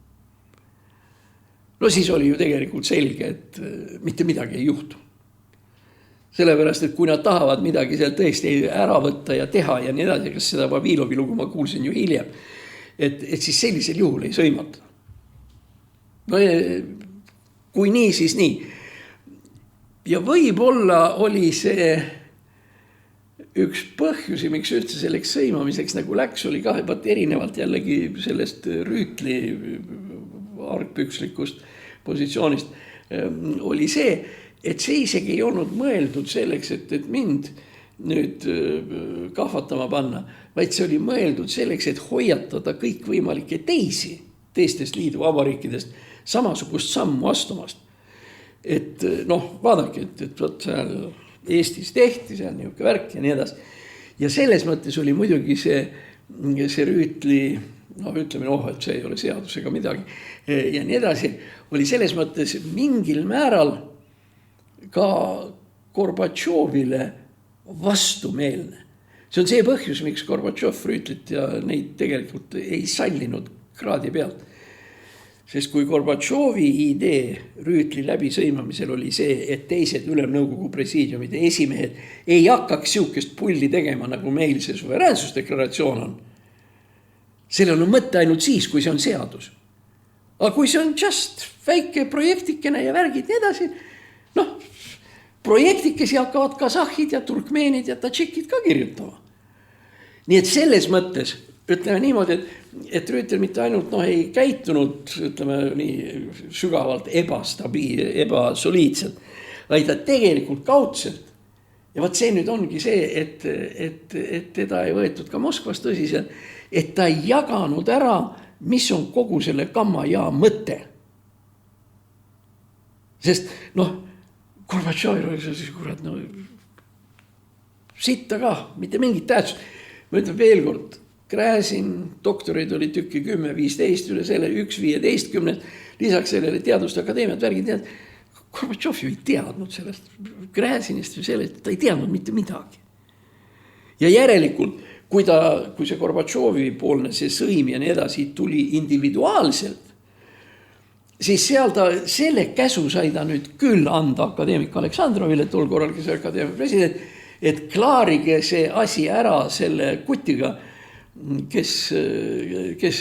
Speaker 2: siis oli ju tegelikult selge, et mitte midagi ei juhtu. Sellepärast, et kui nad tahavad midagi seal tõesti ära võtta ja teha ja nii edasi, kas seda Vavilovi lugu ma kuulsin ju hiljem, et siis sellisel juhul ei sõimata. Kui nii, siis nii. Ja võib-olla oli see üks põhjusi, miks üldse selleks sõimamiseks nagu läks, oli ka erinevalt jällegi sellest Rüütli argpükslikust positsioonist oli see, et see isegi ei olnud mõeldud selleks, et mind nüüd kahvatama panna, vaid see oli mõeldud selleks, et hoiatada kõik võimalikke teistest liidu vabariikidest samasugust sammu astumast. Et vaadake, et võt seal Eestis tehti, seal niisugune värk ja nii edasi. Ja selles mõttes oli muidugi see Rüütli, ütleme, et see ei ole seadus ega midagi ja nii edasi, oli selles mõttes mingil määral ka Gorbatšovile vastumeelne. See on see põhjus, miks Gorbatšov Rüütlit ja neid tegelikult ei sallinud kraadi pealt. Sest kui Gorbatšovi idee Rüütli läbisõimamisel oli see, et teised ülemnõukogu presiidiumide esimehed ei hakkaks siukest pulli tegema, nagu meil see suveräänsusdeklaratsioon on. Sellel on mõte ainult siis, kui see on seadus. Aga kui see on just väike projektikene ja värgid nii edasi, projektikesi hakkavad kasahhid ja turkmeenid ja tadžikid ka kirjutama. Nii et selles mõttes, ütleme niimoodi, et Rüütel mitte ainult ei käitunud, ütleme nii sügavalt ebasoliidselt, vaid ta tegelikult kaudselt. Ja vaat see nüüd ongi see, et teda ei võetud ka Moskvas tõsiselt, et ta ei jaganud ära, mis on kogu selle kammajaa mõte. Sest Gorbatšovi oli siis kurat, sitta ka, mitte mingit tähtsust. Ma ütlen veel kord, Gräzin, doktoreid oli tükki 10-15 üle selle 1-15, lisaks sellele Teaduste Akadeemiat värgid, Gorbatšov ju ei teadnud sellest Gräzinist või sellest, ta ei teadnud mitte midagi. Ja järelikult, kui see Gorbatšovi poolne see sõim ja nii edasi tuli individuaalselt, siis seal selle käsu sai ta nüüd küll anda akadeemik Aleksandrovile, tol korral, kes oli akadeemik president, et klaarige see asi ära selle kutiga, kes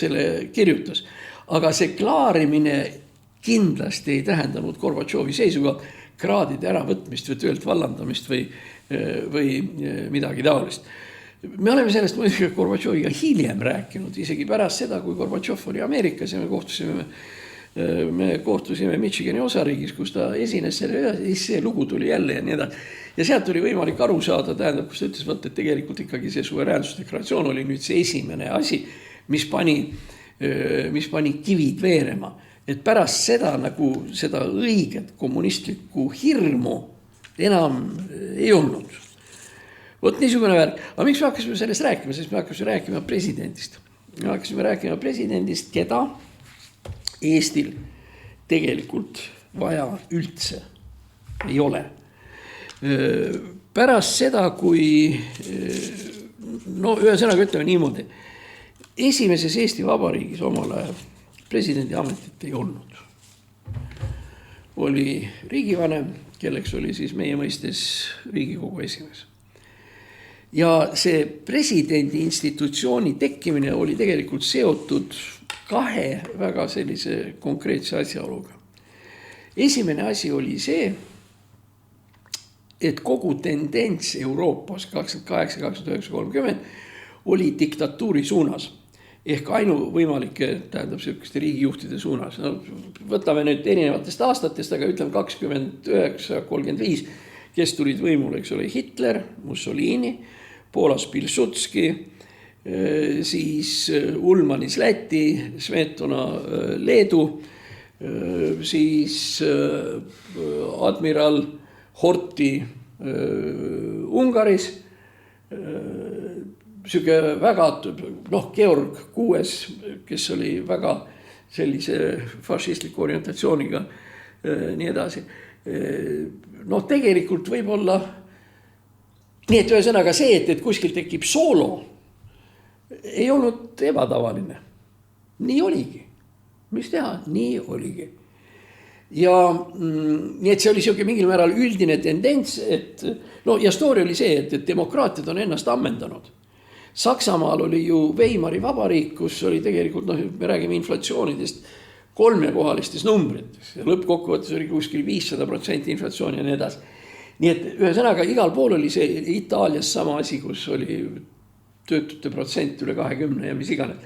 Speaker 2: selle kirjutas. Aga see klaarimine kindlasti ei tähendanud Gorbatšovi seisuga kraadide äravõtmist või töölt vallandamist või midagi taolist. Me oleme sellest muidugi Gorbatšoviga hiljem rääkinud, isegi pärast seda, kui Gorbatšov oli Ameerikas ja me kohtusime Michigani osariigis, kus ta esines selle, siis see lugu tuli jälle ja nii edasi. Ja sealt oli võimalik aru saada, tähendab, kus ta ütles, et tegelikult ikkagi see suveräänsusdeklaratsioon oli nüüd see esimene asi, mis pani kivid veerema. Et pärast seda nagu seda õiget kommunistlikku hirmu enam ei olnud. Vot niisugune värk. Aga miks me hakkasime sellest rääkima? Sest me hakkasime rääkima presidendist. Me hakkasime rääkima presidendist, keda Eestil tegelikult vaja üldse ei ole. Pärast seda, kui ühesõnaga ütleme niimoodi, esimeses Eesti Vabariigis omal ajal presidendi ametit ei olnud. Oli riigivanem, kelleks oli siis meie mõistes Riigikogu esimees. Ja see presidendi institutsiooni tekkimine oli tegelikult seotud kahe väga sellise konkreetse asjaoluga. Esimene asi oli see, et kogu tendents Euroopas 28, 29, 30 oli diktatuuri suunas. Ehk ainuvõimalike, tähendab selliste riigijuhtide suunas. No, võtame nüüd erinevatest aastatest, aga ütleme 29, 35, kes tulid võimule, eks ole, Hitler, Mussolini, Poolas Pilsudski, siis Ulmanis Läti, Smetona Leedu, siis admiral Horthy Ungaris, siuke väga, Georg VI, kes oli väga sellise fašistliku orientatsiooniga, nii edasi. Tegelikult võib olla, nii et ühesõnaga see, et kuskil tekib soolo, ei olnud ebatavaline. Nii oligi. Mis teha? Nii oligi. Ja nii et see oli siuke mingil määral üldine tendents, ja story oli see, et demokraatiad on ennast ammendanud. Saksamaal oli ju Weimari vabariik, kus oli tegelikult, me räägime inflatsioonidest 3-kohalistes numbrites ja lõppkokkuvõttes oli kuskil 500% inflatsiooni ja nii edasi. Nii et ühesõnaga igal pool oli see Itaalias sama asi, kus oli töötute protsent üle 20 ja mis iganes.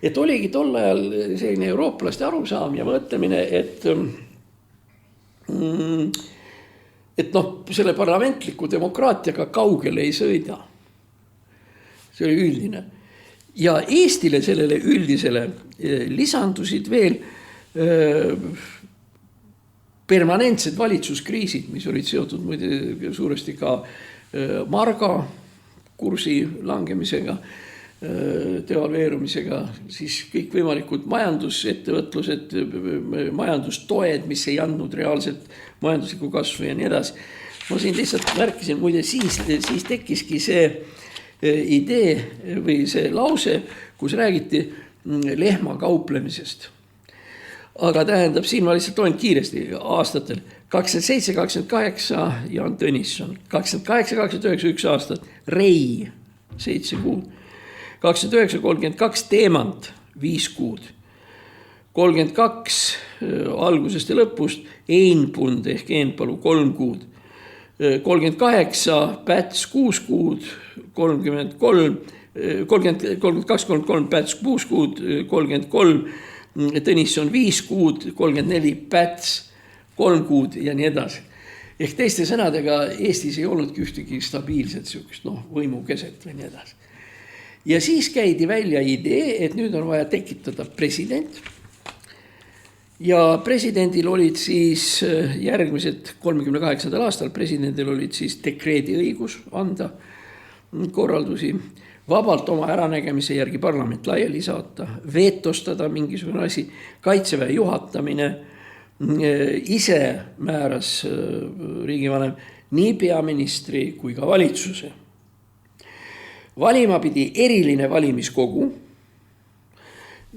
Speaker 2: Et oligi tol ajal selline eurooplaste arusaam ja mõtlemine, et selle parlamentliku demokraatiaga kaugele ei sõida. See oli üldine. Ja Eestile sellele üldisele lisandusid veel permanentsed valitsuskriisid, mis olid seotud muide suuresti ka marga kursi langemisega, devalveerumisega, siis kõik võimalikud majandusettevõtlused, majandustoed, mis ei andnud reaalselt majanduslikku kasvu ja nii edasi. Ma siin lihtsalt märkisin, muide siis tekkiski see idee või see lause, kus räägiti lehma kauplemisest. Aga tähendab, siin ma lihtsalt loen kiiresti aastatel 27, 28 Jaan Tõnisson, 28, 29, 1 aastat, Rei 7 kuud, 29, 32 Teemant 5 kuud, 32 algusest ja lõpust Einpund ehk Eenpalu 3 kuud, 38 Päts 6 kuud, 32, 33 Päts 6 kuud, 33 Tõnisson 5 kuud, 34 Päts 3 kuud ja nii edasi. Ehk teiste sõnadega Eestis ei olnudki ühtegi stabiilset võimukeset või nii edasi. Ja siis käidi välja idee, et nüüd on vaja tekitada president. Ja presidendil olid siis järgmised 38. aastal, presidendil olid siis dekreedi õigus anda korraldusi, vabalt oma äranägemise järgi parlament laiali saata, vetostada mingisugune asi, kaitseväe juhatamine, ise määras riigivanem nii peaministri kui ka valitsuse. valima pidi eriline valimiskogu,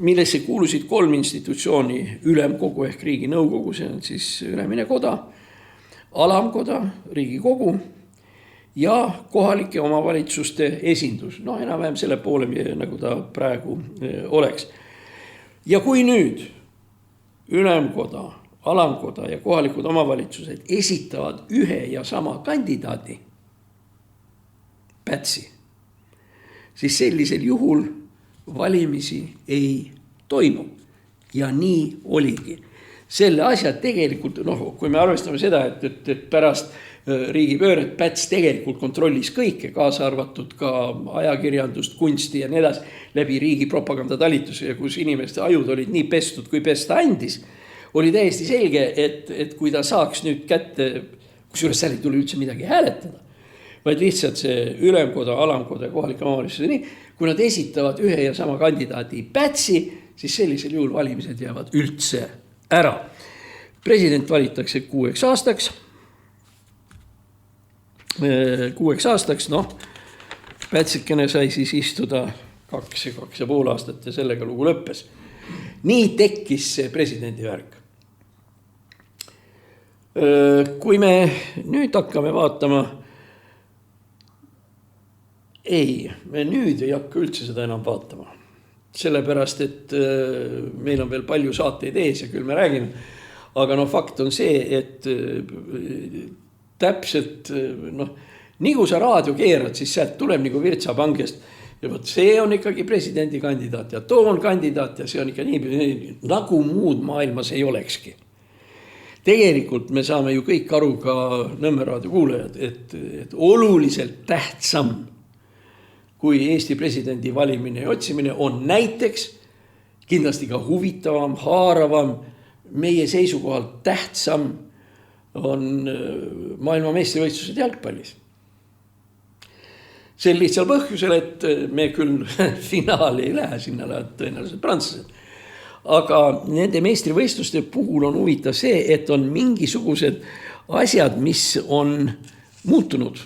Speaker 2: millesse kuulusid 3 institutsiooni, ülemkogu ehk Riiginõukogu, see on siis ülemine koda, alamkoda, Riigikogu ja kohalike omavalitsuste esindus. Enam-vähem selle poole, nagu ta praegu oleks. Ja kui nüüd ülemkoda, alamkoda ja kohalikud omavalitsused esitavad ühe ja sama kandidaadi, Pätsi, siis sellisel juhul valimisi ei toimu. Ja nii oligi. Selle asja tegelikult, kui me arvestame seda, et pärast riigipööret Päts tegelikult kontrollis kõike, kaasa arvatud ka ajakirjandust, kunsti ja nii edasi läbi riigi propagandatalituse ja kus inimeste ajud olid nii pestud, kui pesta andis, oli täiesti selge, et kui ta saaks nüüd kätte, kusjuures seal ei tule üldse midagi hääletada, vaid lihtsalt see ülemkoda, alamkoda ja kohalike omavalitsused, nii, kui nad esitavad ühe ja sama kandidaadi Pätsi, siis sellisel juhul valimised jäävad üldse ära. President valitakse 6 aastaks. 6 aastaks, Pätsikene sai siis istuda 2,5 aastat ja sellega lugu lõppes. Nii tekkis see presidendi värk. Kui me nüüd hakkame vaatama, me nüüd ei hakka üldse seda enam vaatama. Sellepärast, et meil on veel palju saateid ees ja küll me räägime. Aga fakt on see, et täpselt, nii kui sa raadio keerad, siis sealt tuleb nagu virtsapangest. Ja võt, see on ikkagi presidendi kandidaat ja too on kandidaat ja see on ikka nii, nagu muud maailmas ei olekski. Tegelikult me saame ju kõik aru ka Nõmme raadio kuulajad, et oluliselt tähtsam kui Eesti presidendi valimine ja otsimine on näiteks kindlasti ka huvitavam, haaravam, meie seisukohalt tähtsam on maailma meistrivõistlused jalgpallis. Sel lihtsal põhjusel, et me küll finaali ei lähe, sinna lähevad tõenäoliselt prantslased. Aga nende meistrivõistluste puhul on huvitav see, et on mingisugused asjad, mis on muutunud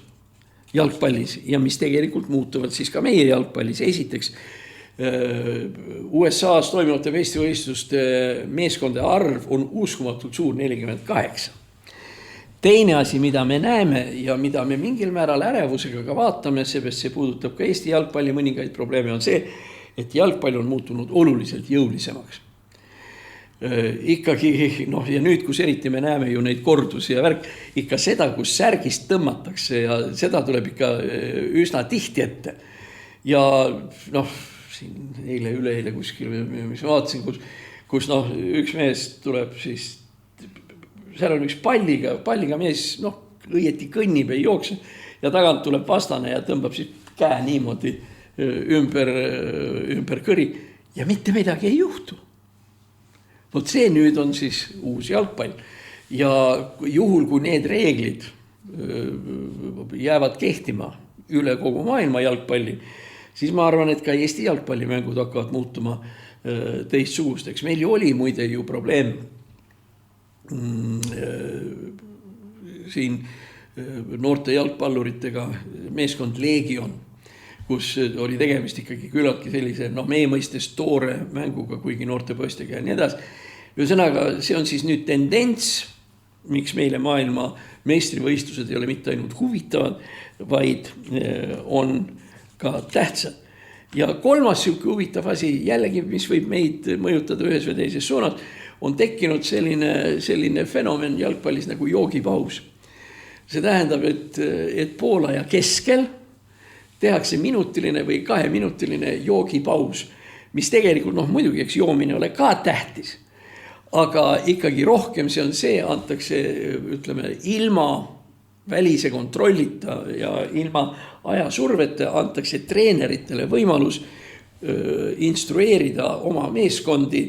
Speaker 2: jalgpallis ja mis tegelikult muutuvad siis ka meie jalgpallis. Esiteks, USA-s toimuvate meistrivõistluste meeskondade arv on uskumatult suur, 48. Teine asi, mida me näeme ja mida me mingil määral ärevusega ka vaatame, seepärast see puudutab ka Eesti jalgpalli mõningaid probleeme, on see, et jalgpall on muutunud oluliselt jõulisemaks. Ikkagi, ja nüüd, kus eriti me näeme ju neid kordusi ja värk, ikka seda, kus särgist tõmmatakse ja seda tuleb ikka üsna tihti ette. Ja siin üleeile kuskil, mis ma vaatasin, kus üks mees tuleb siis, seal on üks palliga mees, õieti kõnnib, ei jookse ja tagant tuleb vastane ja tõmbab siis käe niimoodi ümber kõri ja mitte midagi ei juhtu. Vot see nüüd on siis uus jalgpall ja juhul, kui need reeglid jäävad kehtima üle kogu maailma jalgpalli, siis ma arvan, et ka Eesti jalgpallimängud hakkavad muutuma teistsugusteks. Meil ju oli muide ju probleem siin noorte jalgpalluritega meeskond Legion, kus oli tegemist ikkagi küllaltki sellise, meie mõistes toore mänguga, kuigi noorte poistega ja nii edasi. Ühesõnaga, see on siis nüüd tendents, miks meile maailma meistrivõistlused ei ole mitte ainult huvitavad, vaid on ka tähtsad. Ja kolmas siuke huvitav asi, jällegi, mis võib meid mõjutada ühes või teises suunas, on tekkinud selline fenomen jalgpallis nagu joogipaus. See tähendab, et poolaja keskel tehakse minutiline või 2-minutiline joogipaus, mis tegelikult, muidugi, eks joomine ole ka tähtis, aga ikkagi rohkem see on see, antakse, ütleme, ilma välise kontrollita ja ilma ajasurvete antakse treeneritele võimalus instrueerida oma meeskondi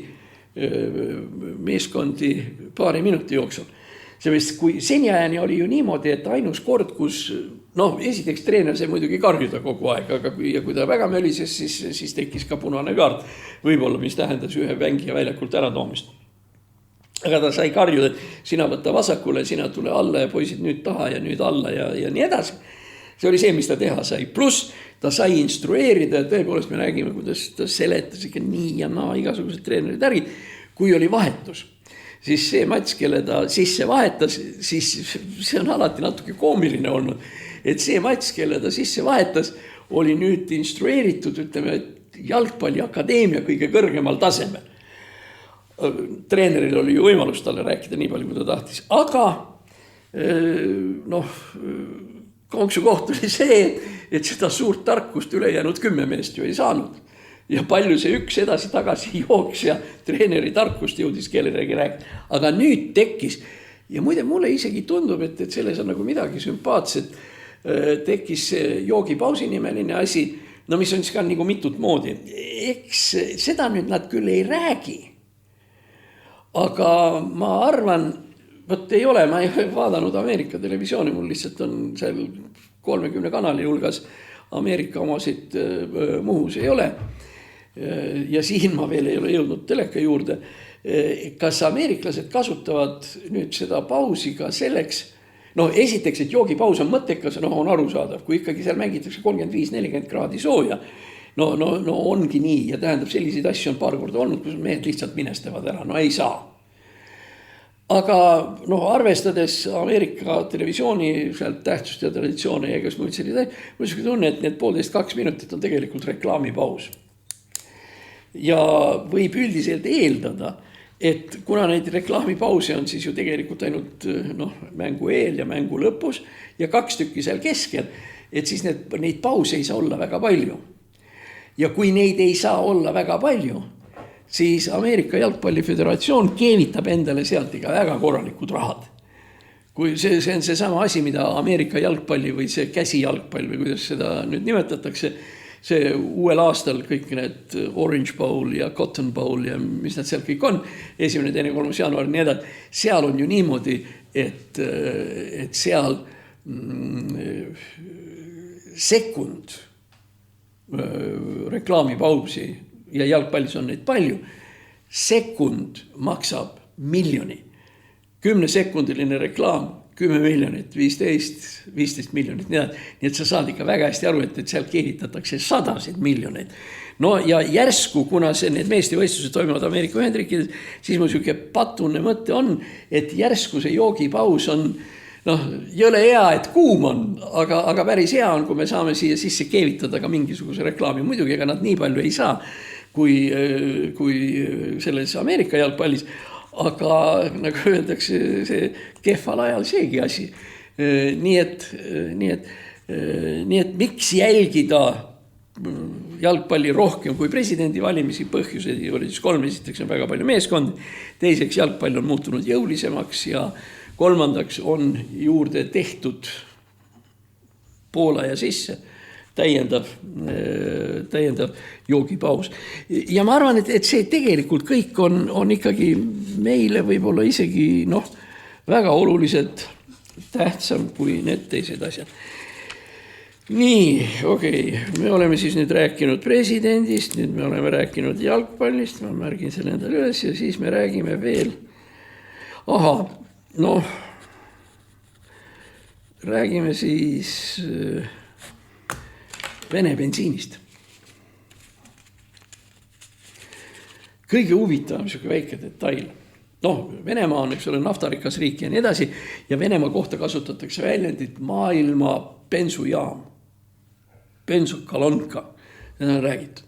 Speaker 2: paari minuti jooksul. Seepärast, kui seniajani oli ju niimoodi, et ainus kord, kus esiteks treener sai muidugi karjuda kogu aeg, aga kui ta väga mölises, siis tekkis ka punane kaart. Võib-olla, mis tähendas ühe mängija väljakult ära toomist. Aga ta sai karjuda, et sina võtta vasakule, sina tule alla ja poisid nüüd taha ja nüüd alla ja nii edasi. See oli see, mis ta teha sai. Pluss ta sai instrueerida ja tõepoolest me räägime, kuidas ta seletas ikka nii ja naa igasugused treenerid ärid. Kui oli vahetus, siis see Mats, kelle ta sisse vahetas, siis see on alati natuke koomiline olnud, et see Mats, kelle ta sisse vahetas, oli nüüd instrueeritud, ütleme, jalgpalliakadeemia kõige kõrgemal tasemel. Treeneril oli ju võimalus talle rääkida nii palju, kui ta tahtis, aga konksu koht oli see, et seda suurt tarkust ülejäänud 10 meest ju ei saanud. Ja palju see üks edasi-tagasi jooks ja treeneri tarkust jõudis kellelegi rääkida. Aga nüüd tekkis, ja muide mulle isegi tundub, et selles on nagu midagi sümpaatset, tekkis joogipausi nimeline asi, no mis on siis ka nagu mitut moodi. Eks seda nüüd nad küll ei räägi, aga ma arvan, võt ei ole, ma ei vaadanud Ameerika televisiooni, mul lihtsalt on seal 30 kanali hulgas Ameerika omasid muhus ei ole. Ja siin ma veel ei ole jõudnud teleka juurde. Kas ameeriklased kasutavad nüüd seda pausi ka selleks, esiteks, et joogipaus on mõttekas, on arusaadav, kui ikkagi seal mängitakse 35-40 kraadi sooja, ongi nii ja tähendab selliseid asju on paar korda olnud, kus mehed lihtsalt minestavad ära, ei saa. Aga arvestades Ameerika televisiooni sealt tähtsust ja traditsioone ja kas muid selliseid, mul on tunne, et need 1,5-2 minutit on tegelikult reklaamipaus. Ja võib üldiselt eeldada, et kuna neid reklaamipause on siis ju tegelikult ainult mängu eel ja mängu lõpus ja 2 tükki seal keskel, et siis neid pause ei saa olla väga palju. Ja kui neid ei saa olla väga palju, siis Ameerika jalgpalliföderatsioon keevitab endale sealt iga väga korralikud rahad. Kui see on see sama asi, mida Ameerika jalgpalli või see käsijalgpall või kuidas seda nüüd nimetatakse, see uuel aastal kõik need Orange Bowl ja Cotton Bowl ja mis nad seal kõik on, 1., 2., 3. jaanuar nii edasi, seal on ju niimoodi, et seal sekund reklaamipausi ja jalgpallis on neid palju, sekund maksab miljoni. 10-sekundiline reklaam, 10 miljonit, 15 miljonit. Nii et sa saad ikka väga hästi aru, et seal keevitatakse 100 miljoneid. Ja järsku, kuna need meestivõistlused toimuvad Ameerika Ühendriikides, siis mul siuke patunne mõte on, et järsku see joogipaus on jõle hea, et kuum on, aga päris hea on, kui me saame siia sisse keevitada ka mingisuguse reklaami. Muidugi, ega nad nii palju ei saa, kui selles Ameerika jalgpallis, aga nagu öeldakse, see kehval ajal seegi asi. Nii et miks jälgida jalgpalli rohkem kui presidendi valimisi põhjused oli siis 3, esiteks on väga palju meeskondi, teiseks jalgpall on muutunud jõulisemaks ja 3. on juurde tehtud Poola ja sisse täiendav joogipaus. Ja ma arvan, et see tegelikult kõik on ikkagi meile võib-olla isegi väga oluliselt tähtsam kui need teised asjad. Nii, okei, me oleme siis nüüd rääkinud presidendist, nüüd me oleme rääkinud jalgpallist, ma märgin selle endale üles ja siis me räägime veel. Räägime siis Vene bensiinist. Kõige huvitavam siuke väike detail. Venemaa on, eks ole, naftarikas riik ja nii edasi ja Venemaa kohta kasutatakse väljendit maailma bensujaam. Bensukalonka. Need on räägitud.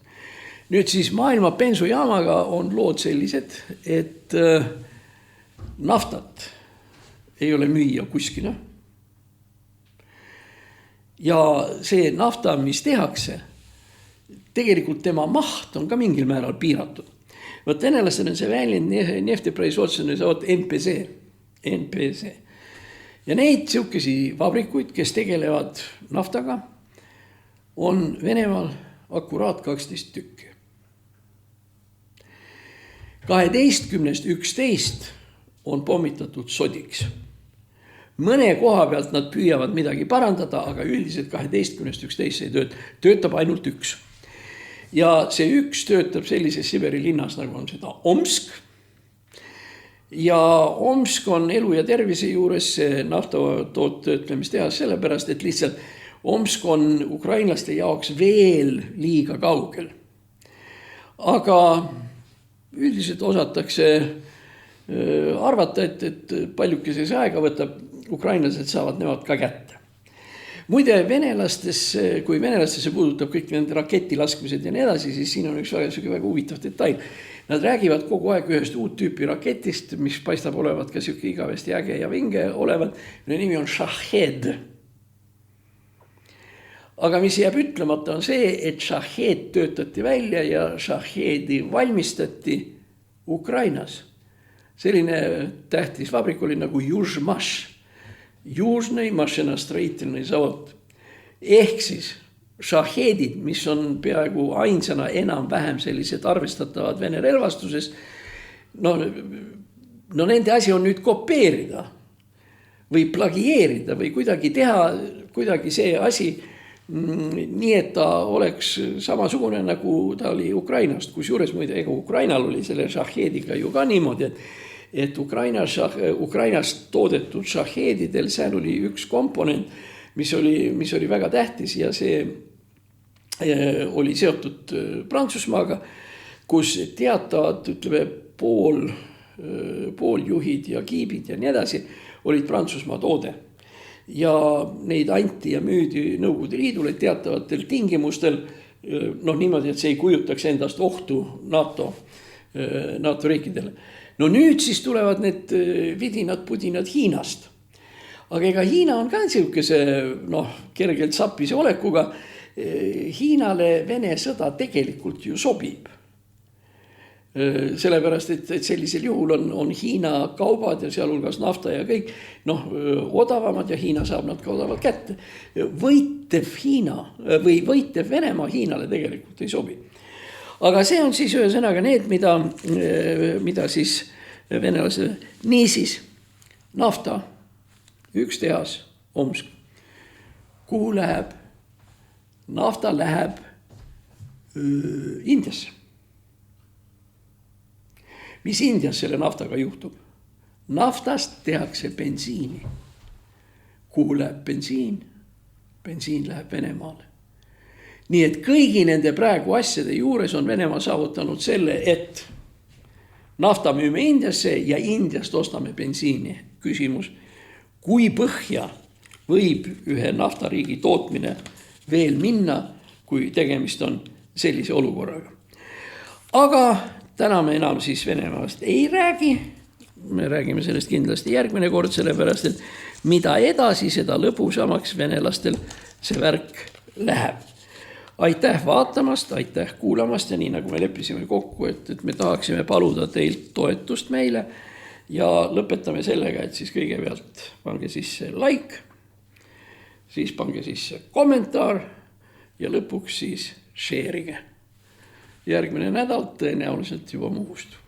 Speaker 2: Nüüd siis maailma bensujaamaga on lood sellised, et naftat ei ole müüa kuskile. Ja see nafta, mis tehakse, tegelikult tema maht on ka mingil määral piiratud. Võt venelastel on see väljend nefteproizvodstvenный завод NPZ. Ja neid siukesi vabrikuid, kes tegelevad naftaga, on Venemaal akuraat 12 tükki. 12-st 11 on pommitatud sodiks. Mõne koha pealt nad püüavad midagi parandada, aga üldiselt 12-st 11 ei töötab ainult üks. Ja see üks töötab sellises Siberi linnas, nagu on seda Omsk. Ja Omsk on elu ja tervise juures see naftatoottöötlemistehas sellepärast, et lihtsalt Omsk on ukrainlaste jaoks veel liiga kaugel. Aga üldiselt osatakse arvata, et paljukese aega võtab, ukrainlased saavad nemad ka kätte. Muide, kui venelastesse puudutab kõik nende raketilaskmised ja nii edasi, siis siin on üks väga huvitav detail. Nad räägivad kogu aeg ühest uut tüüpi raketist, mis paistab olevat ka siuke igavesti äge ja vinge olevat. Nimi on Shahed. Aga mis jääb ütlemata on see, et Shahed töötati välja ja Shahedi valmistati Ukrainas. Selline tähtis vabrik oli nagu Južmaš. Južnõi mašinastроительный zavod. Ehk siis Shahedid, mis on peaaegu ainsana enam-vähem sellised arvestatavad Vene relvastuses, no nende asi on nüüd kopeerida või plagieerida või kuidagi teha kuidagi see asi nii, et ta oleks samasugune nagu ta oli Ukrainast, kus juures muide, ega Ukrainal oli selle Shahediga ju ka niimoodi, et Ukrainas toodetud Shahedidel seal oli üks komponent, mis oli väga tähtis ja see oli seotud Prantsusmaaga, kus teatavad, ütleme, pooljuhid ja kiibid ja nii edasi olid Prantsusmaa toode. Ja neid anti ja müüdi Nõukogude Liidule teatavatel tingimustel, niimoodi, et see ei kujutaks endast ohtu NATO riikidele. No nüüd siis tulevad need vidinad-pudinad Hiinast. Aga ega Hiina on ka niisuguse kergelt sappise olekuga. Hiinale Vene sõda tegelikult ju sobib. Sellepärast, et sellisel juhul on Hiina kaubad ja sealhulgas nafta ja kõik odavamad ja Hiina saab nad ka odavalt kätte. Võitev Venemaa Hiinale tegelikult ei sobi. Aga see on siis ühesõnaga need, mida siis venelased. Niisiis, nafta, üks tehas, Omsk. Kuhu läheb? Nafta läheb Indiasse. Mis Indias selle naftaga juhtub? Naftast tehakse bensiini. Kuhu läheb bensiin? Bensiin läheb Venemaale. Nii et kõigi nende praegu asjade juures on Venemaa saavutanud selle, et nafta müüme Indiasse ja Indiast ostame bensiini. Küsimus, kui põhja võib ühe naftariigi tootmine veel minna, kui tegemist on sellise olukorraga. Aga täna me enam siis Venemaast ei räägi. Me räägime sellest kindlasti järgmine kord, sellepärast, et mida edasi, seda lõbusamaks venelastel see värk läheb. Aitäh vaatamast, aitäh kuulamast ja nii nagu me leppisime kokku, et me tahaksime paluda teilt toetust meile ja lõpetame sellega, et siis kõigepealt pange sisse like, siis pange sisse kommentaar ja lõpuks siis share'ige. Järgmine nädal tõenäoliselt juba muust.